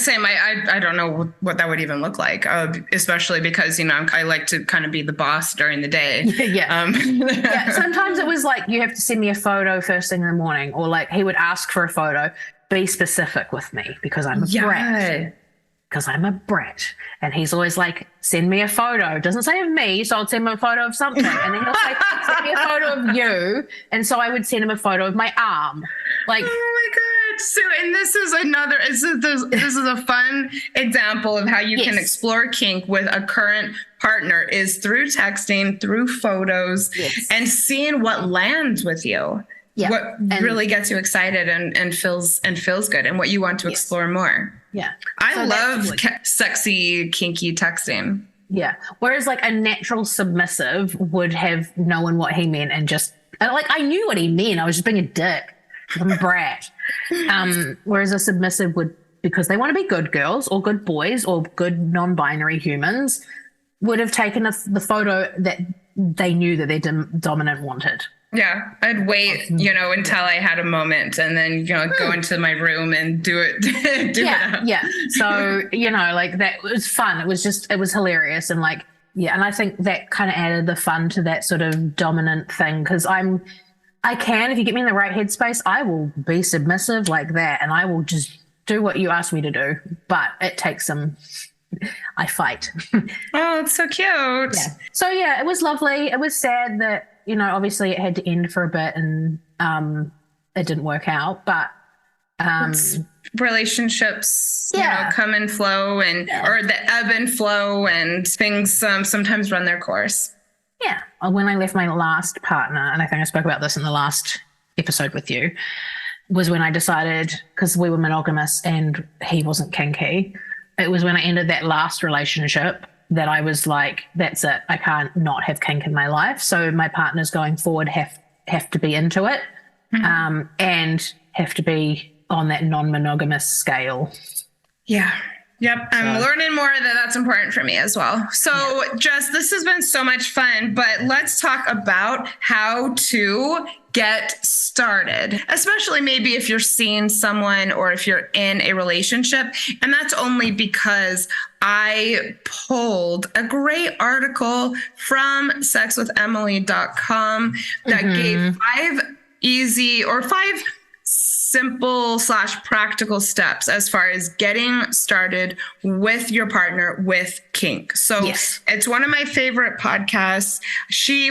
don't know what that would even look like, especially because, you know, I like to kind of be the boss during the day. Yeah. Yeah. Sometimes it was like, you have to send me a photo first thing in the morning, or like he would ask for a photo, be specific with me because I'm a brat. Because I'm a brat. And he's always like, send me a photo. It doesn't say of me, so I'll send him a photo of something. And then he'll say, send me a photo of you. And so I would send him a photo of my arm. Like, oh my God, Sue. And this is a fun example of how you can explore kink with a current partner is through texting, through photos, and seeing what lands with you. Yeah. What really gets you excited and feels good and what you want to explore more. Yeah. I love sexy, kinky texting. Yeah. Whereas like a natural submissive would have known what he meant and just like, I knew what he meant. I was just being a dick. I'm a brat. Whereas a submissive would, because they want to be good girls or good boys or good non-binary humans, would have taken the photo that they knew that their dominant wanted. Yeah, I'd wait, you know, until I had a moment and then, you know, go into my room and do it. Yeah. So, you know, like that was fun. It was hilarious. And like, yeah. And I think that kind of added the fun to that sort of dominant thing. Cause if you get me in the right headspace, I will be submissive like that. And I will just do what you ask me to do. But it takes I fight. Oh, it's so cute. Yeah. So yeah, it was lovely. It was sad that, you know, obviously it had to end for a bit and it didn't work out, but relationships, you know, come and flow or the ebb and flow and things sometimes run their course. Yeah. When I left my last partner, and I think I spoke about this in the last episode with you, was when I decided, because we were monogamous and he wasn't kinky, it was when I ended that last relationship that I was like, that's it. I can't not have kink in my life. So my partners going forward have to be into it, and have to be on that non-monogamous scale. Yeah. Yep. I'm learning more that's important for me as well. So Jess, this has been so much fun, but let's talk about how to get started, especially maybe if you're seeing someone or if you're in a relationship. And that's only because I pulled a great article from sexwithemily.com that gave 5 simple / practical steps as far as getting started with your partner with kink. So it's one of my favorite podcasts.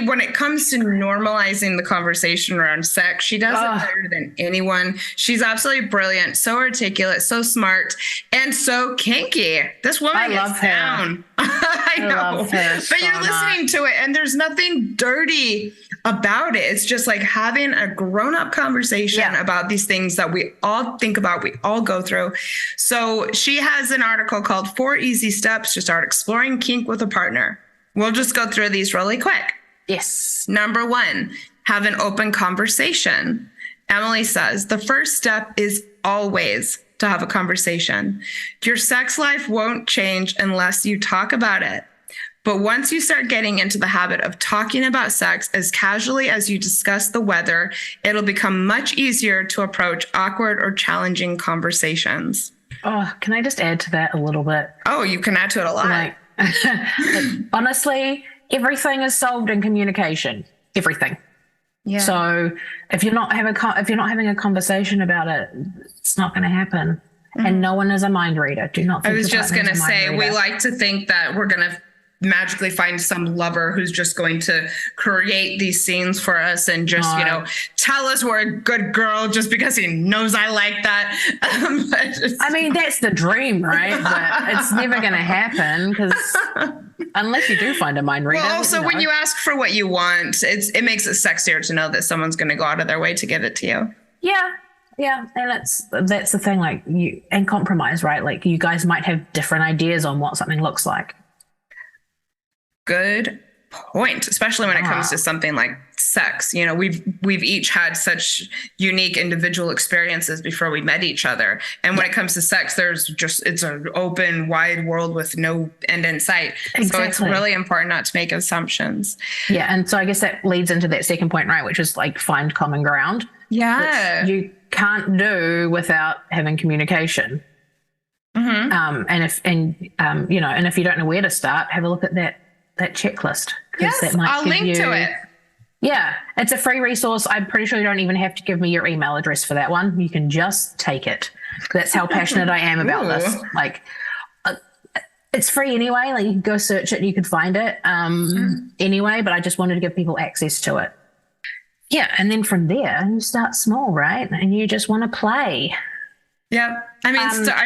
When it comes to normalizing the conversation around sex, she does it better than anyone. She's absolutely brilliant, so articulate, so smart, and so kinky. This woman gets down. I know, but you're listening to it and there's nothing dirty about it. It's just like having a grown-up conversation about these things that we all think about, we all go through. So she has an article called 4 Easy Steps to Start Exploring Kink with a Partner. We'll just go through these really quick. Yes. Number 1, have an open conversation. Emily says, the first step is always to have a conversation. Your sex life won't change unless you talk about it. But once you start getting into the habit of talking about sex as casually as you discuss the weather, it'll become much easier to approach awkward or challenging conversations. Oh, can I just add to that a little bit? Oh, you can add to it a lot. Like, honestly, everything is solved in communication. Everything. Yeah. So if you're not having a conversation about it, it's not going to happen. And no one is a mind reader. Do not think I was your just going to partner's a mind say, we reader. like to think that we're going to magically find some lover who's just going to create these scenes for us and just, tell us we're a good girl just because he knows I like that. I mean, that's the dream, right? But it's never going to happen because unless you do find a mind reader. Well, also, when you ask for what you want, it makes it sexier to know that someone's going to go out of their way to give it to you. Yeah, and that's the thing, like and compromise, right? Like you guys might have different ideas on what something looks like. Good point, especially when it comes to something like sex. We've each had such unique individual experiences before we met each other, and when it comes to sex, it's an open, wide world with no end in sight. Exactly. So it's really important not to make assumptions. Yeah, and so I guess that leads into that second point, right? Which is like find common ground. Yeah, which you can't do without having communication. Mm-hmm. And if you don't know where to start, have a look at that checklist. Yes, that might I'll link to it. Yeah, it's a free resource. I'm pretty sure you don't even have to give me your email address for that one. You can just take it. That's how passionate I am about this. Like, it's free anyway. Like, you can go search it and you can find it anyway, but I just wanted to give people access to it. Yeah, and then from there, you start small, right? And you just want to play. Yeah. I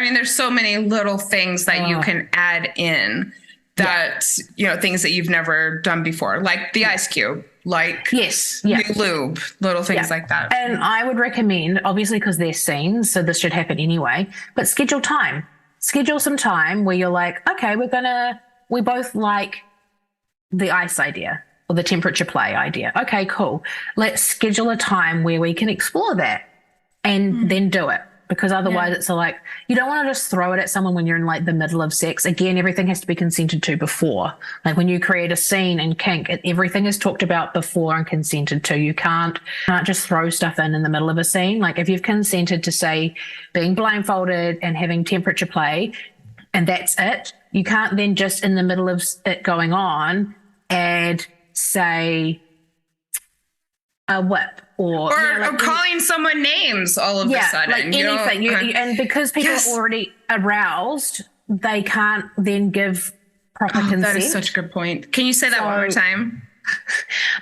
mean, there's so many little things that you can add in that, things that you've never done before, like the ice cube, like new lube, little things like that. And I would recommend, obviously, because they're scenes, so this should happen anyway, but schedule time. Schedule some time where you're like, okay, we both like the ice idea or the temperature play idea. Okay, cool. Let's schedule a time where we can explore that and then do it. Because otherwise it's like, you don't want to just throw it at someone when you're in like the middle of sex. Again, everything has to be consented to before. Like when you create a scene in kink, everything is talked about before and consented to. You can't just throw stuff in the middle of a scene. Like if you've consented to, say, being blindfolded and having temperature play, and that's it, you can't then just in the middle of it going on add, say, a whip. Or calling someone names all of a sudden. Like anything. And because people are already aroused, they can't then give proper consent. That is such a good point. Can you say that one more time?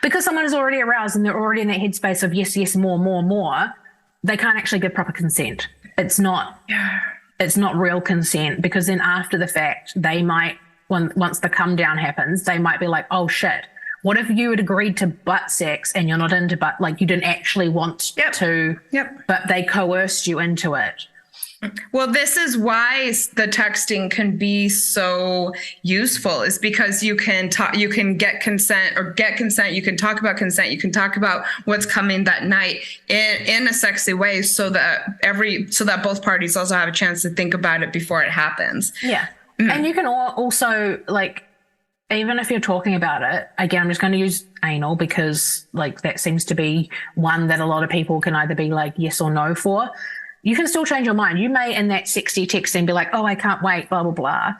Because someone is already aroused and they're already in that headspace of yes, more, they can't actually give proper consent. It's not real consent, because then after the fact, they might, once the come down happens, they might be like, oh shit, what if you had agreed to butt sex and you're not into butt, like you didn't actually want to, but they coerced you into it? Well, this is why the texting can be so useful, is because you can get consent, you can talk about consent, you can talk about what's coming that night in a sexy way, so that both parties also have a chance to think about it before it happens. Yeah. And you can also, like, even if you're talking about it, again, I'm just going to use anal because like that seems to be one that a lot of people can either be like yes or no for. You can still change your mind. You may in that sexy text and be like, oh, I can't wait, blah, blah, blah.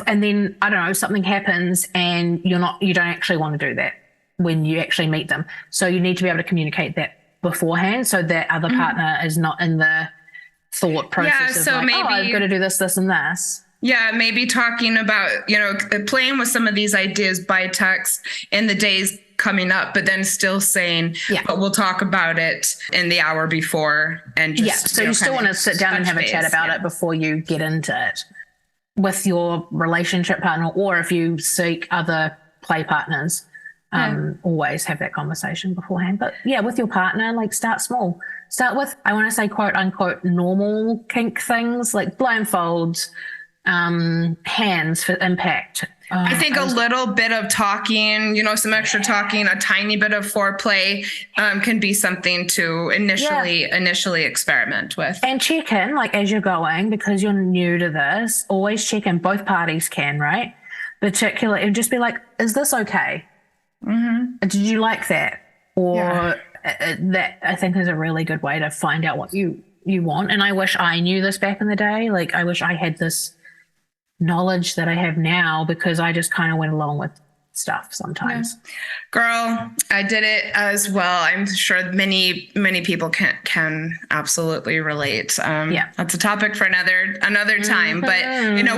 And then, I don't know, something happens and you don't actually want to do that when you actually meet them. So you need to be able to communicate that beforehand so that other partner is not in the thought process of like, maybe, I've got to do this, this, and this. Yeah, maybe talking about, playing with some of these ideas by text in the days coming up, but then still saying, but we'll talk about it in the hour before. And just, so you still want to sit down and have a chat about it before you get into it with your relationship partner, or if you seek other play partners, always have that conversation beforehand. But with your partner, like start small. Start with, I want to say, quote unquote, normal kink things like blindfolds, hands for impact. I think a little bit of talking, some extra talking, a tiny bit of foreplay can be something to initially experiment with. And check in, like as you're going, because you're new to this, always check in. Both parties can, right? Particularly, and just be like, is this okay? Mm-hmm. Did you like that? Or that, I think, is a really good way to find out what you want. And I wish I knew this back in the day. Like, I wish I had this knowledge that I have now, because I just kind of went along with stuff sometimes. Yeah. Girl, I did it as well. I'm sure many people can absolutely relate. That's a topic for another time. But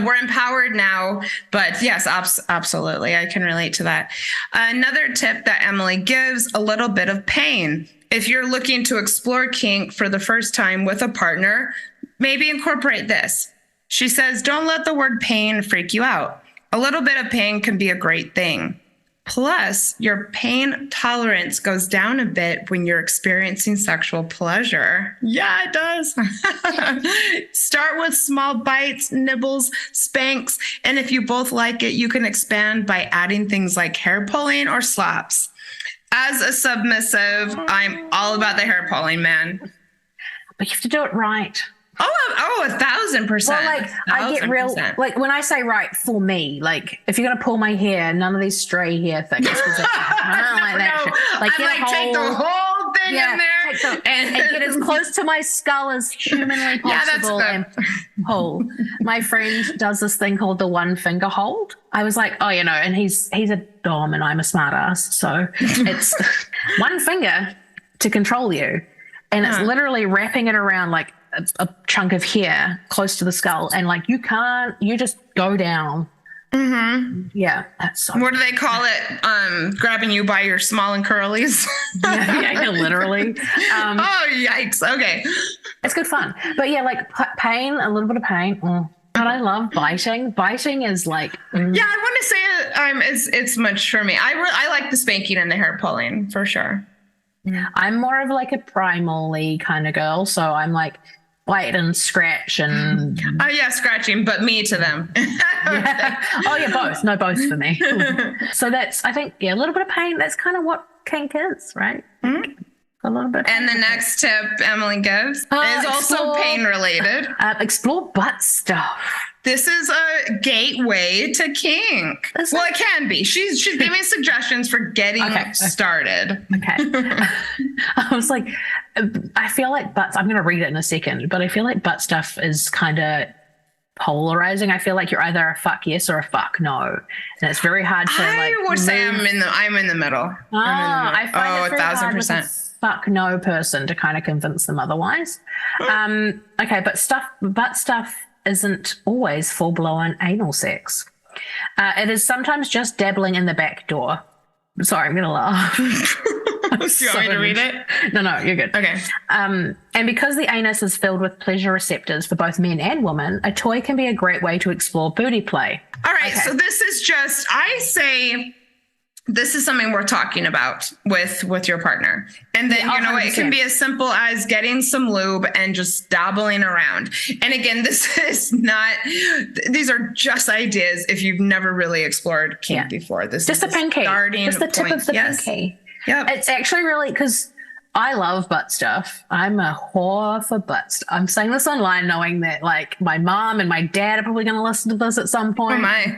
we're empowered now. But yes, absolutely, I can relate to that. Another tip that Emily gives: a little bit of pain. If you're looking to explore kink for the first time with a partner, maybe incorporate this. She says, don't let the word pain freak you out. A little bit of pain can be a great thing. Plus, your pain tolerance goes down a bit when you're experiencing sexual pleasure. Yeah, it does. Start with small bites, nibbles, spanks, and if you both like it, you can expand by adding things like hair pulling or slaps. As a submissive, I'm all about the hair pulling, man. But you have to do it right. Oh, 1,000%. Well, like, I get real, like, when I say right, for me, like, if you're going to pull my hair, none of these stray hair things. I don't like that shit. Like, take the whole thing in there and get as close to my skull as humanly possible and pull. My friend does this thing called the one finger hold. I was like, and he's a dom and I'm a smart ass. So it's one finger to control you. And it's literally wrapping it around like a chunk of hair close to the skull, and like you just go down. Mm-hmm. Yeah, that's so what do they call it? Grabbing you by your small and curlies. yeah, literally. Oh, yikes. Okay. It's good fun. But yeah, like pain, a little bit of pain. But I love biting. Biting is like yeah, I want to say it's much for me. I like the spanking and the hair pulling for sure. I'm more of like a primally kind of girl, so I'm like bite and scratch and scratching, but me to them. both for me. So that's, I think, a little bit of pain. That's kind of what kink is, right? Mm-hmm. A little bit. And the next tip Emily gives is also pain related. Explore butt stuff. This is a gateway to kink. Well, it can be. She's giving suggestions for getting started. Okay. I was like, I feel like butts, I'm going to read it in a second, but I feel like butt stuff is kind of polarizing. I feel like you're either a fuck yes or a fuck no. And it's very hard to I would say I'm in the middle. I find it very hard with a fuck no person to kind of convince them otherwise. Okay, but butt stuff isn't always full-blown anal sex. It is sometimes just dabbling in the back door. Sorry, I'm going to laugh. Do you want me to read it? No, you're good. Okay. And because the anus is filled with pleasure receptors for both men and women, a toy can be a great way to explore booty play. All right, so this is just, I say, this is something we're talking about with your partner. And then, it can be as simple as getting some lube and just dabbling around. And again, these are just ideas if you've never really explored kink before. This just is the pinky. Just the tip of the pinky. Yep. It's actually really, because I love butt stuff. I'm a whore for butt stuff. I'm saying this online knowing that like my mom and my dad are probably going to listen to this at some point. Oh my.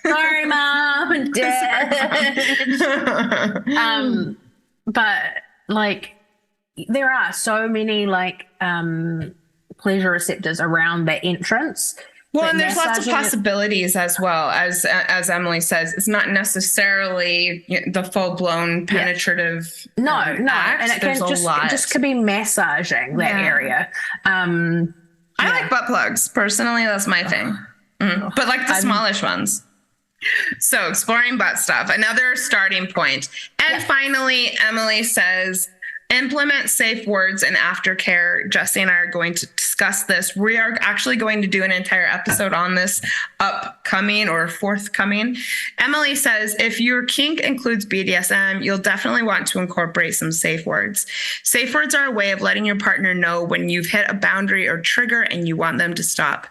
Sorry, mom and dad. But like there are so many like pleasure receptors around the entrance. Well, and there's lots of possibilities as well, as Emily says. It's not necessarily the full-blown penetrative act. And it just could be massaging that area. I like butt plugs. Personally, that's my thing. But like the smallish ones. So exploring butt stuff, another starting point. And finally, Emily says, implement safe words in aftercare. Jessie and I are going to discuss this. We are actually going to do an entire episode on this upcoming or forthcoming. Emily says, if your kink includes BDSM, you'll definitely want to incorporate some safe words. Safe words are a way of letting your partner know when you've hit a boundary or trigger and you want them to stop.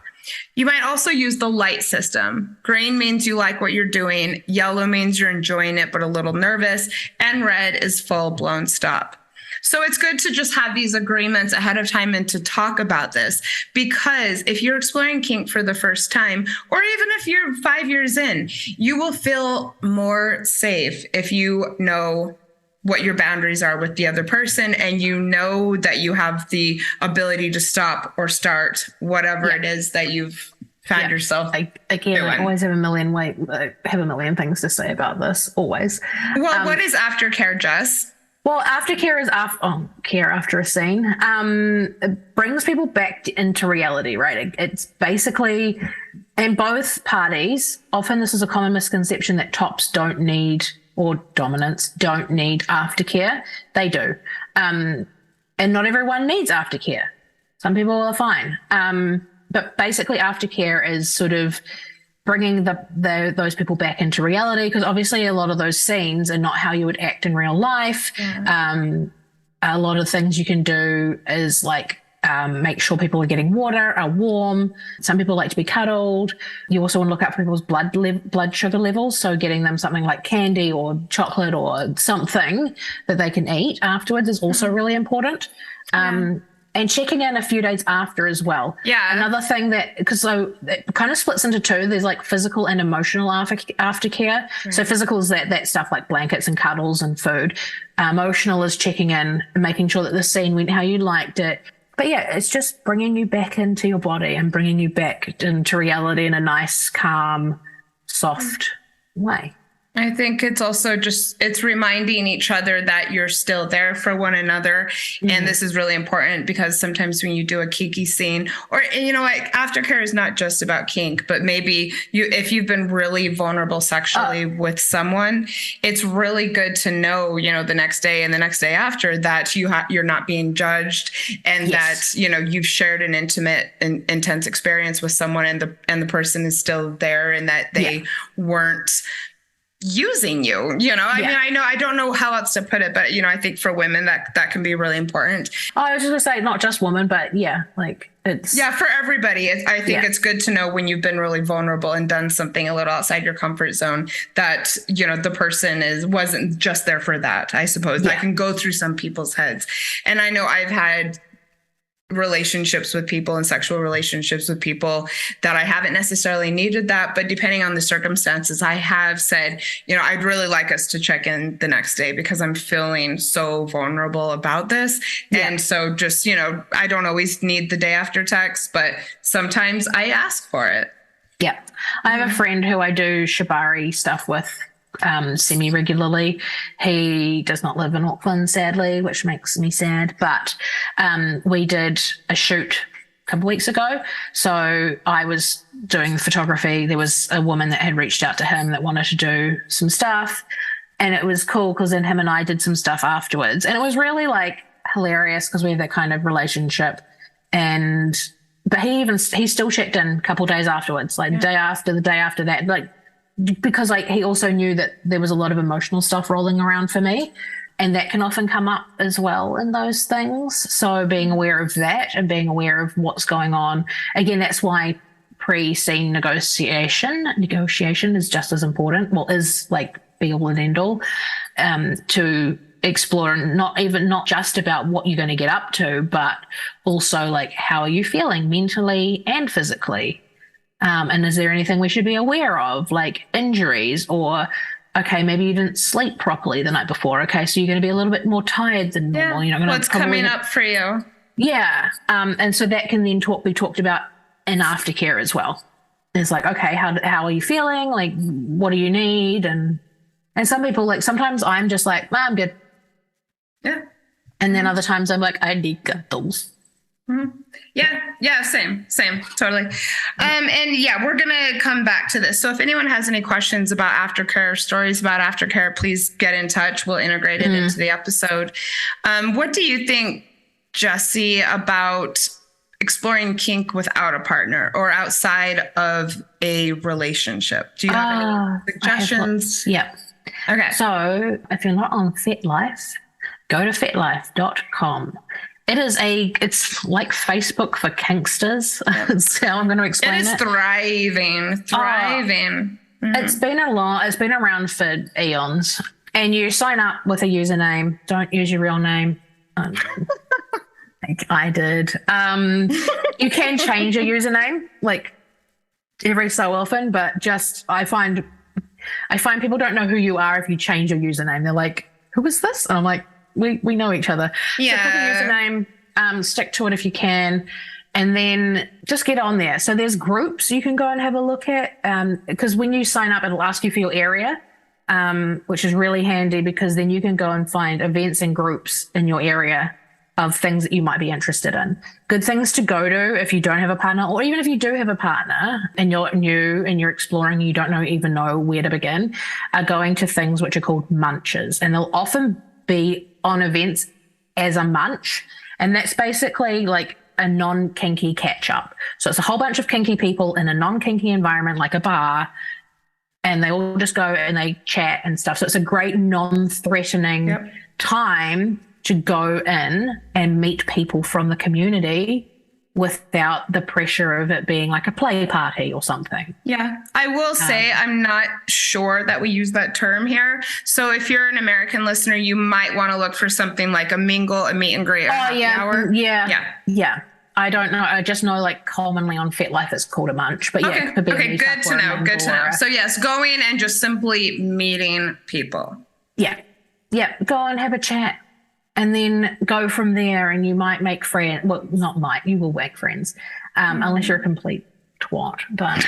You might also use the light system. Green means you like what you're doing. Yellow means you're enjoying it but a little nervous. And red is full-blown stop. So it's good to just have these agreements ahead of time and to talk about this, because if you're exploring kink for the first time, or even if you're 5 years in, you will feel more safe if you know what your boundaries are with the other person and you know that you have the ability to stop or start whatever it is that you've found yourself again, I always have a million things to say about this, always. Well, what is aftercare, Jess? Well, aftercare is care after a scene. It brings people back into reality, right? It's basically, in both parties, often this is a common misconception that tops don't need, or dominants don't need aftercare. They do. And not everyone needs aftercare. Some people are fine. But basically aftercare is sort of bringing those people back into reality, because obviously a lot of those scenes are not how you would act in real life. A lot of things you can do is like make sure people are getting water, are warm. Some people like to be cuddled. You also want to look out for people's blood sugar levels, so getting them something like candy or chocolate or something that they can eat afterwards is also really important. And checking in a few days after as well. Yeah. Another thing because it kind of splits into two. There's like physical and emotional aftercare. So physical is that stuff like blankets and cuddles and food. Emotional is checking in and making sure that the scene went how you liked it. But yeah, it's just bringing you back into your body and bringing you back into reality in a nice, calm, soft way. I think it's also it's reminding each other that you're still there for one another. And this is really important, because sometimes when you do a kinky scene, or, you know, like aftercare is not just about kink, but maybe if you've been really vulnerable sexually with someone, it's really good to know, you know, the next day and the next day after that you're not being judged, and that, you know, you've shared an intimate and intense experience with someone, and the person is still there, and that they weren't using you, you know. I mean, I don't know how else to put it, but, you know, I think for women that can be really important. I was just gonna say, not just women, but like it's for everybody. I think it's good to know when you've been really vulnerable and done something a little outside your comfort zone, that, you know, the person wasn't just there for that. I suppose that can go through some people's heads. And I know I've had relationships with people and sexual relationships with people that I haven't necessarily needed that, but depending on the circumstances, I have said, you know, I'd really like us to check in the next day, because I'm feeling so vulnerable about this. And so just, you know, I don't always need the day after text, but sometimes I ask for it. Yeah. I have a friend who I do shibari stuff with semi-regularly. He does not live in Auckland, sadly, which makes me sad, but we did a shoot a couple of weeks ago. So I was doing photography. There was a woman that had reached out to him that wanted to do some stuff, and it was cool because then him and I did some stuff afterwards, and it was really like hilarious because we have that kind of relationship. But he still checked in a couple of days afterwards, like the day after that, like, because like he also knew that there was a lot of emotional stuff rolling around for me, and that can often come up as well in those things. So being aware of that and being aware of what's going on, again, that's why pre-scene negotiation is just as important. Well, is like be all and end all, to explore, not just about what you're going to get up to, but also like how are you feeling mentally and physically. And is there anything we should be aware of, like injuries, or, okay, maybe you didn't sleep properly the night before. Okay, so you're going to be a little bit more tired than normal. You're not going what's coming up for you? Yeah. And so that can then be talked about in aftercare as well. It's like, okay, how are you feeling? Like, what do you need? And some people, like, sometimes I'm just like, I'm good. Yeah. And then other times I'm like, I need cuddles. Yeah, same, totally. And we're gonna come back to this. So if anyone has any questions about aftercare, stories about aftercare, please get in touch. We'll integrate it into the episode. What do you think, Jessie, about exploring kink without a partner or outside of a relationship? Do you have any suggestions? Yeah. Okay. So if you're not on FetLife, go to fetlife.com. It's like Facebook for kinksters. That's how I'm going to explain it. It is thriving. It's been around for eons. And you sign up with a username. Don't use your real name. I did. You can change your username like every so often, but just I find people don't know who you are if you change your username. They're like, who is this? And I'm like, we know each other. Yeah. So pick a username, stick to it if you can. And then just get on there. So there's groups you can go and have a look at, because when you sign up, it'll ask you for your area, which is really handy because then you can go and find events and groups in your area of things that you might be interested in. Good things to go to if you don't have a partner, or even if you do have a partner and you're new and you're exploring, you don't even know where to begin, are going to things which are called munches. And they'll often be on events as a munch. And that's basically like a non-kinky catch-up. So it's a whole bunch of kinky people in a non-kinky environment like a bar, and they all just go and they chat and stuff. So it's a great non-threatening time to go in and meet people from the community without the pressure of it being like a play party or something. Yeah. I will say I'm not sure that we use that term here. So if you're an American listener, you might want to look for something like a mingle, a meet and greet, or happy hour. Yeah. I don't know. I just know like commonly on FetLife it's called a munch. But yeah, it could be good to know. Good to know. So yes, going and just simply meeting people. Yeah. Go and have a chat. And then go from there, and you might make friends. Well, not might. You will make friends, unless you're a complete twat. But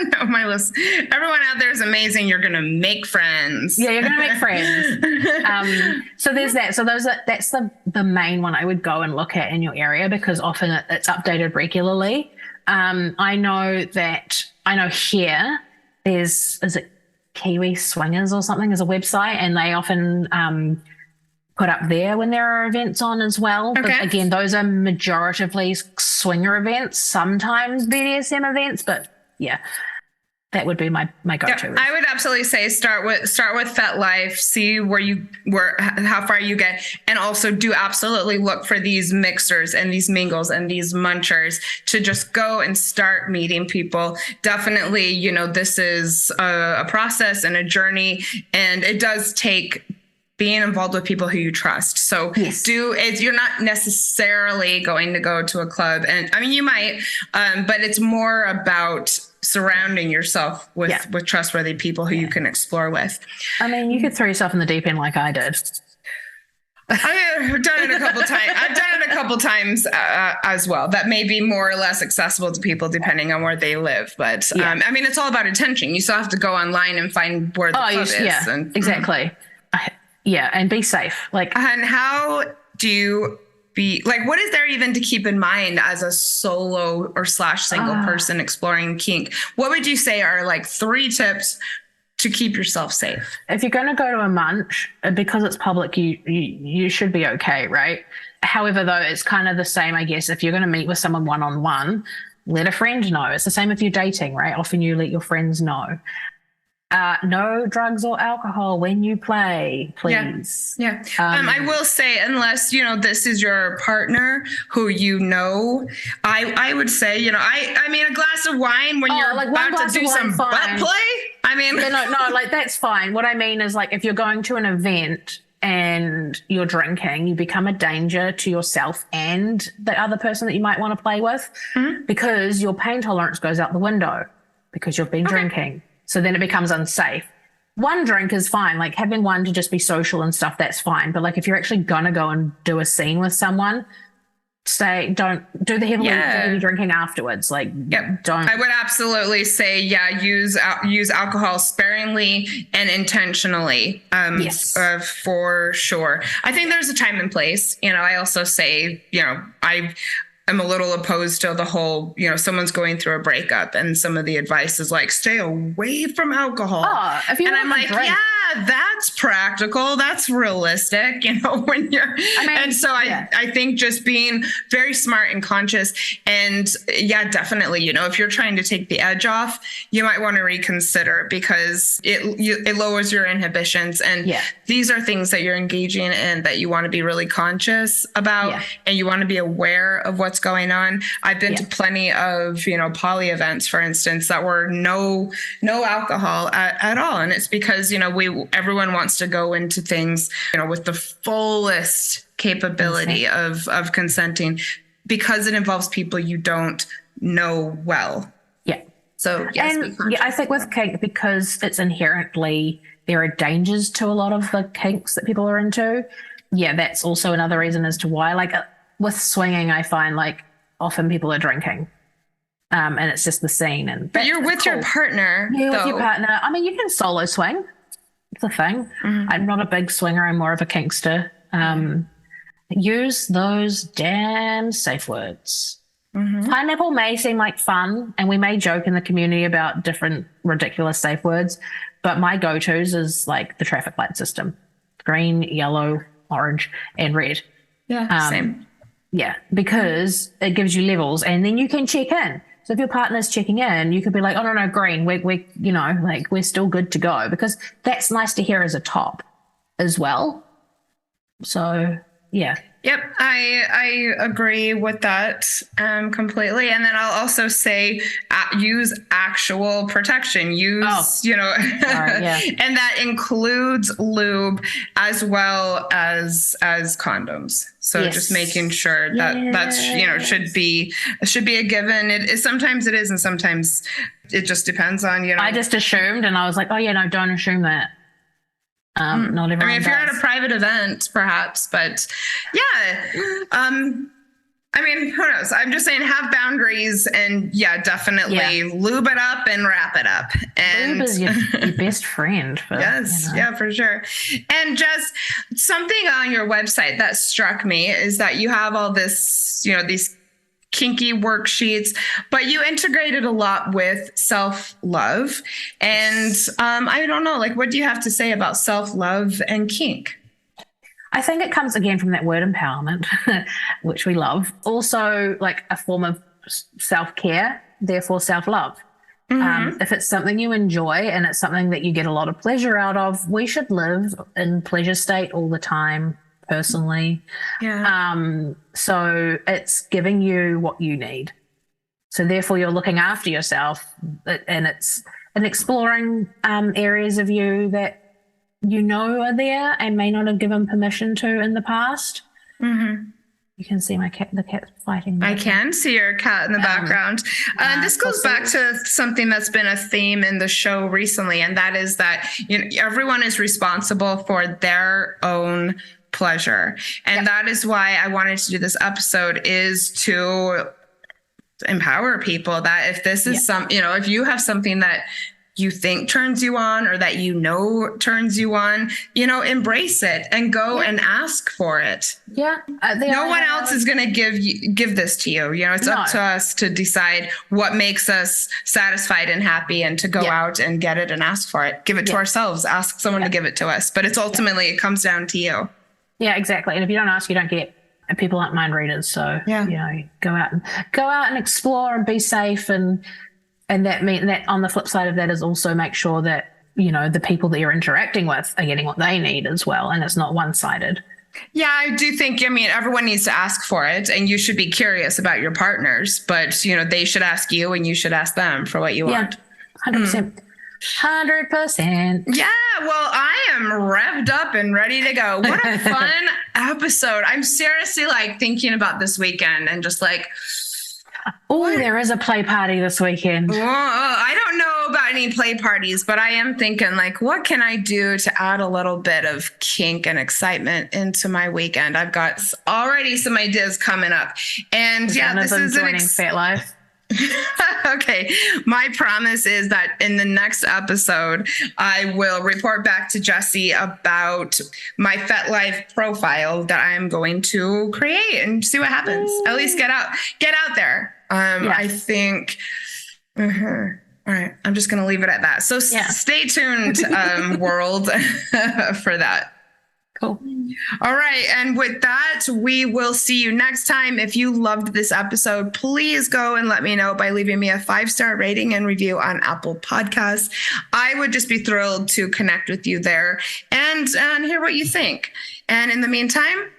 no, my list. Everyone out there is amazing. You're gonna make friends. Yeah, you're gonna make friends. So there's that. So that's the main one I would go and look at in your area because often it's updated regularly. I know here is it Kiwi Swingers or something is a website, and they often put up there when there are events on as well. But again, those are majoritively swinger events, sometimes BDSM events, but yeah, that would be my go-to. Yeah, I would absolutely say start with FetLife, see how far you get, and also do absolutely look for these mixers and these mingles and these munchers to just go and start meeting people. Definitely, this is a process and a journey, and it does take being involved with people who you trust. So you're not necessarily going to go to a club, and I mean you might, but it's more about surrounding yourself with trustworthy people who you can explore with. I mean, you could throw yourself in the deep end like I did. I've done it a couple times. I've done it a couple times as well. That may be more or less accessible to people depending on where they live. But I mean, it's all about attention. You still have to go online and find where the club is. Yeah, exactly. Yeah, and be safe. And how do you what is there even to keep in mind as a solo or / single person exploring kink? What would you say are 3 tips to keep yourself safe? If you're going to go to a munch, because it's public, you should be okay, right? However, though, it's kind of the same, I guess, if you're going to meet with someone one-on-one, let a friend know. It's the same if you're dating, right? Often you let your friends know. No drugs or alcohol when you play, please. Yeah. I will say, unless, this is your partner who I would say, I mean, a glass of wine when you're about to do some butt play. I mean, no, that's fine. What I mean is if you're going to an event and you're drinking, you become a danger to yourself and the other person that you might want to play with because your pain tolerance goes out the window because you've been drinking. So then it becomes unsafe. One drink is fine, having one to just be social and stuff, that's fine. But if you're actually going to go and do a scene with someone, don't do the heavy drinking afterwards. Don't. I would absolutely say, use alcohol sparingly and intentionally. For sure. I think there's a time and place. I also say, I'm a little opposed to the whole, someone's going through a breakup and some of the advice is stay away from alcohol. And I'm that's practical. That's realistic, when you're, I think just being very smart and conscious and definitely, if you're trying to take the edge off, you might want to reconsider because it lowers your inhibitions. And these are things that you're engaging in that you want to be really conscious about and you want to be aware of what's going on. I've been to plenty of, poly events, for instance, that were no alcohol at all. And it's because, everyone wants to go into things, with the fullest capability of consenting because it involves people you don't know well. Yeah. So yes. And I think with kink, because it's inherently, there are dangers to a lot of the kinks that people are into. Yeah, that's also another reason as to why, with swinging, I find often people are drinking. And it's just the scene. But you're with your partner. Yeah, with your partner. I mean, you can solo swing. It's a thing. I'm not a big swinger. I'm more of a kinkster. Use those damn safe words. Pineapple may seem like fun, and we may joke in the community about different ridiculous safe words, but my go-tos is like the traffic light system: green, yellow, orange, and red. Yeah, same. Yeah, because it gives you levels, and then you can check in. So if your partner's checking in, you could be like, "Oh no, green. We you know, like we're still good to go," because that's nice to hear as a top as well. So yeah. Yep, I agree with that completely. And then I'll also say use actual protection. Use, and that includes lube as well as condoms. So just making sure that that's should be a given. Sometimes it is, and sometimes it just depends on I just assumed, and I was like, oh yeah, no, don't assume that. Not everyone. I mean, if you're at a private event, perhaps, but I mean, who knows? I'm just saying, have boundaries, and definitely lube it up and wrap it up. And lube is your best friend. For sure. And just something on your website that struck me is that you have all this, these kinky worksheets, but you integrated a lot with self-love. And I don't know, like, what do you have to say about self-love and kink? I think it comes again from that word empowerment, which we love. Also, like a form of self-care, therefore self-love. If it's something you enjoy and it's something that you get a lot of pleasure out of, we should live in pleasure state all the time. Personally. So it's giving you what you need. So therefore you're looking after yourself, and it's exploring areas of you that are there and may not have given permission to in the past. You can see the cat's fighting. I can see your cat in the background. This goes back to something that's been a theme in the show recently, and that is that everyone is responsible for their own pleasure. And that is why I wanted to do this episode, is to empower people that if this is if you have something that you think turns you on, or that turns you on, embrace it and go and ask for it. No one else is going to give this to you. It's up to us to decide what makes us satisfied and happy, and to go out and get it and ask for it. Give it to ourselves, ask someone to give it to us. But it's ultimately, it comes down to you. Yeah, exactly. And if you don't ask, you don't get. And people aren't mind readers, so go out and explore and be safe, and that mean that on the flip side of that is also make sure that the people that you're interacting with are getting what they need as well, and it's not one-sided. Yeah, I do think. I mean, everyone needs to ask for it, and you should be curious about your partners, but they should ask you, and you should ask them for what you want. 100%. 100%. Yeah, well, I am revved up and ready to go. What a fun episode. I'm seriously thinking about this weekend and just there is a play party this weekend. I don't know about any play parties, but I am thinking what can I do to add a little bit of kink and excitement into my weekend? I've got already some ideas coming up. And this is joining Fat Life. Okay. My promise is that in the next episode, I will report back to Jessie about my FetLife profile that I'm going to create and see what happens. At least get out there. I think. All right. I'm just going to leave it at that. So stay tuned, world, for that. Cool. All right. And with that, we will see you next time. If you loved this episode, please go and let me know by leaving me a 5-star rating and review on Apple Podcasts. I would just be thrilled to connect with you there and hear what you think. And in the meantime,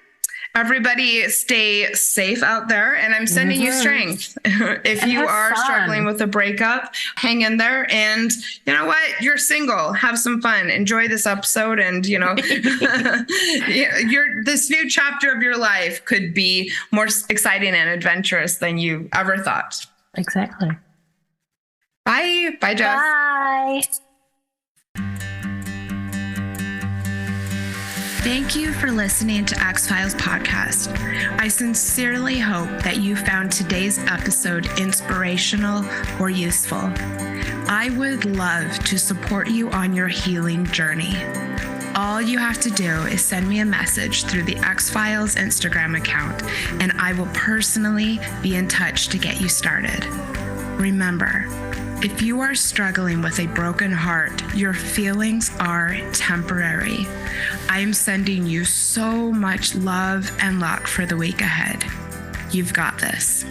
everybody stay safe out there, and I'm sending you strength. If you are struggling with a breakup, hang in there. And you know what? You're single. Have some fun. Enjoy this episode. And, this new chapter of your life could be more exciting and adventurous than you ever thought. Exactly. Bye. Bye, Jess. Bye. Thank you for listening to X-Files podcast. I sincerely hope that you found today's episode inspirational or useful. I would love to support you on your healing journey. All you have to do is send me a message through the X-Files Instagram account, and I will personally be in touch to get you started. Remember, if you are struggling with a broken heart, your feelings are temporary. I am sending you so much love and luck for the week ahead. You've got this.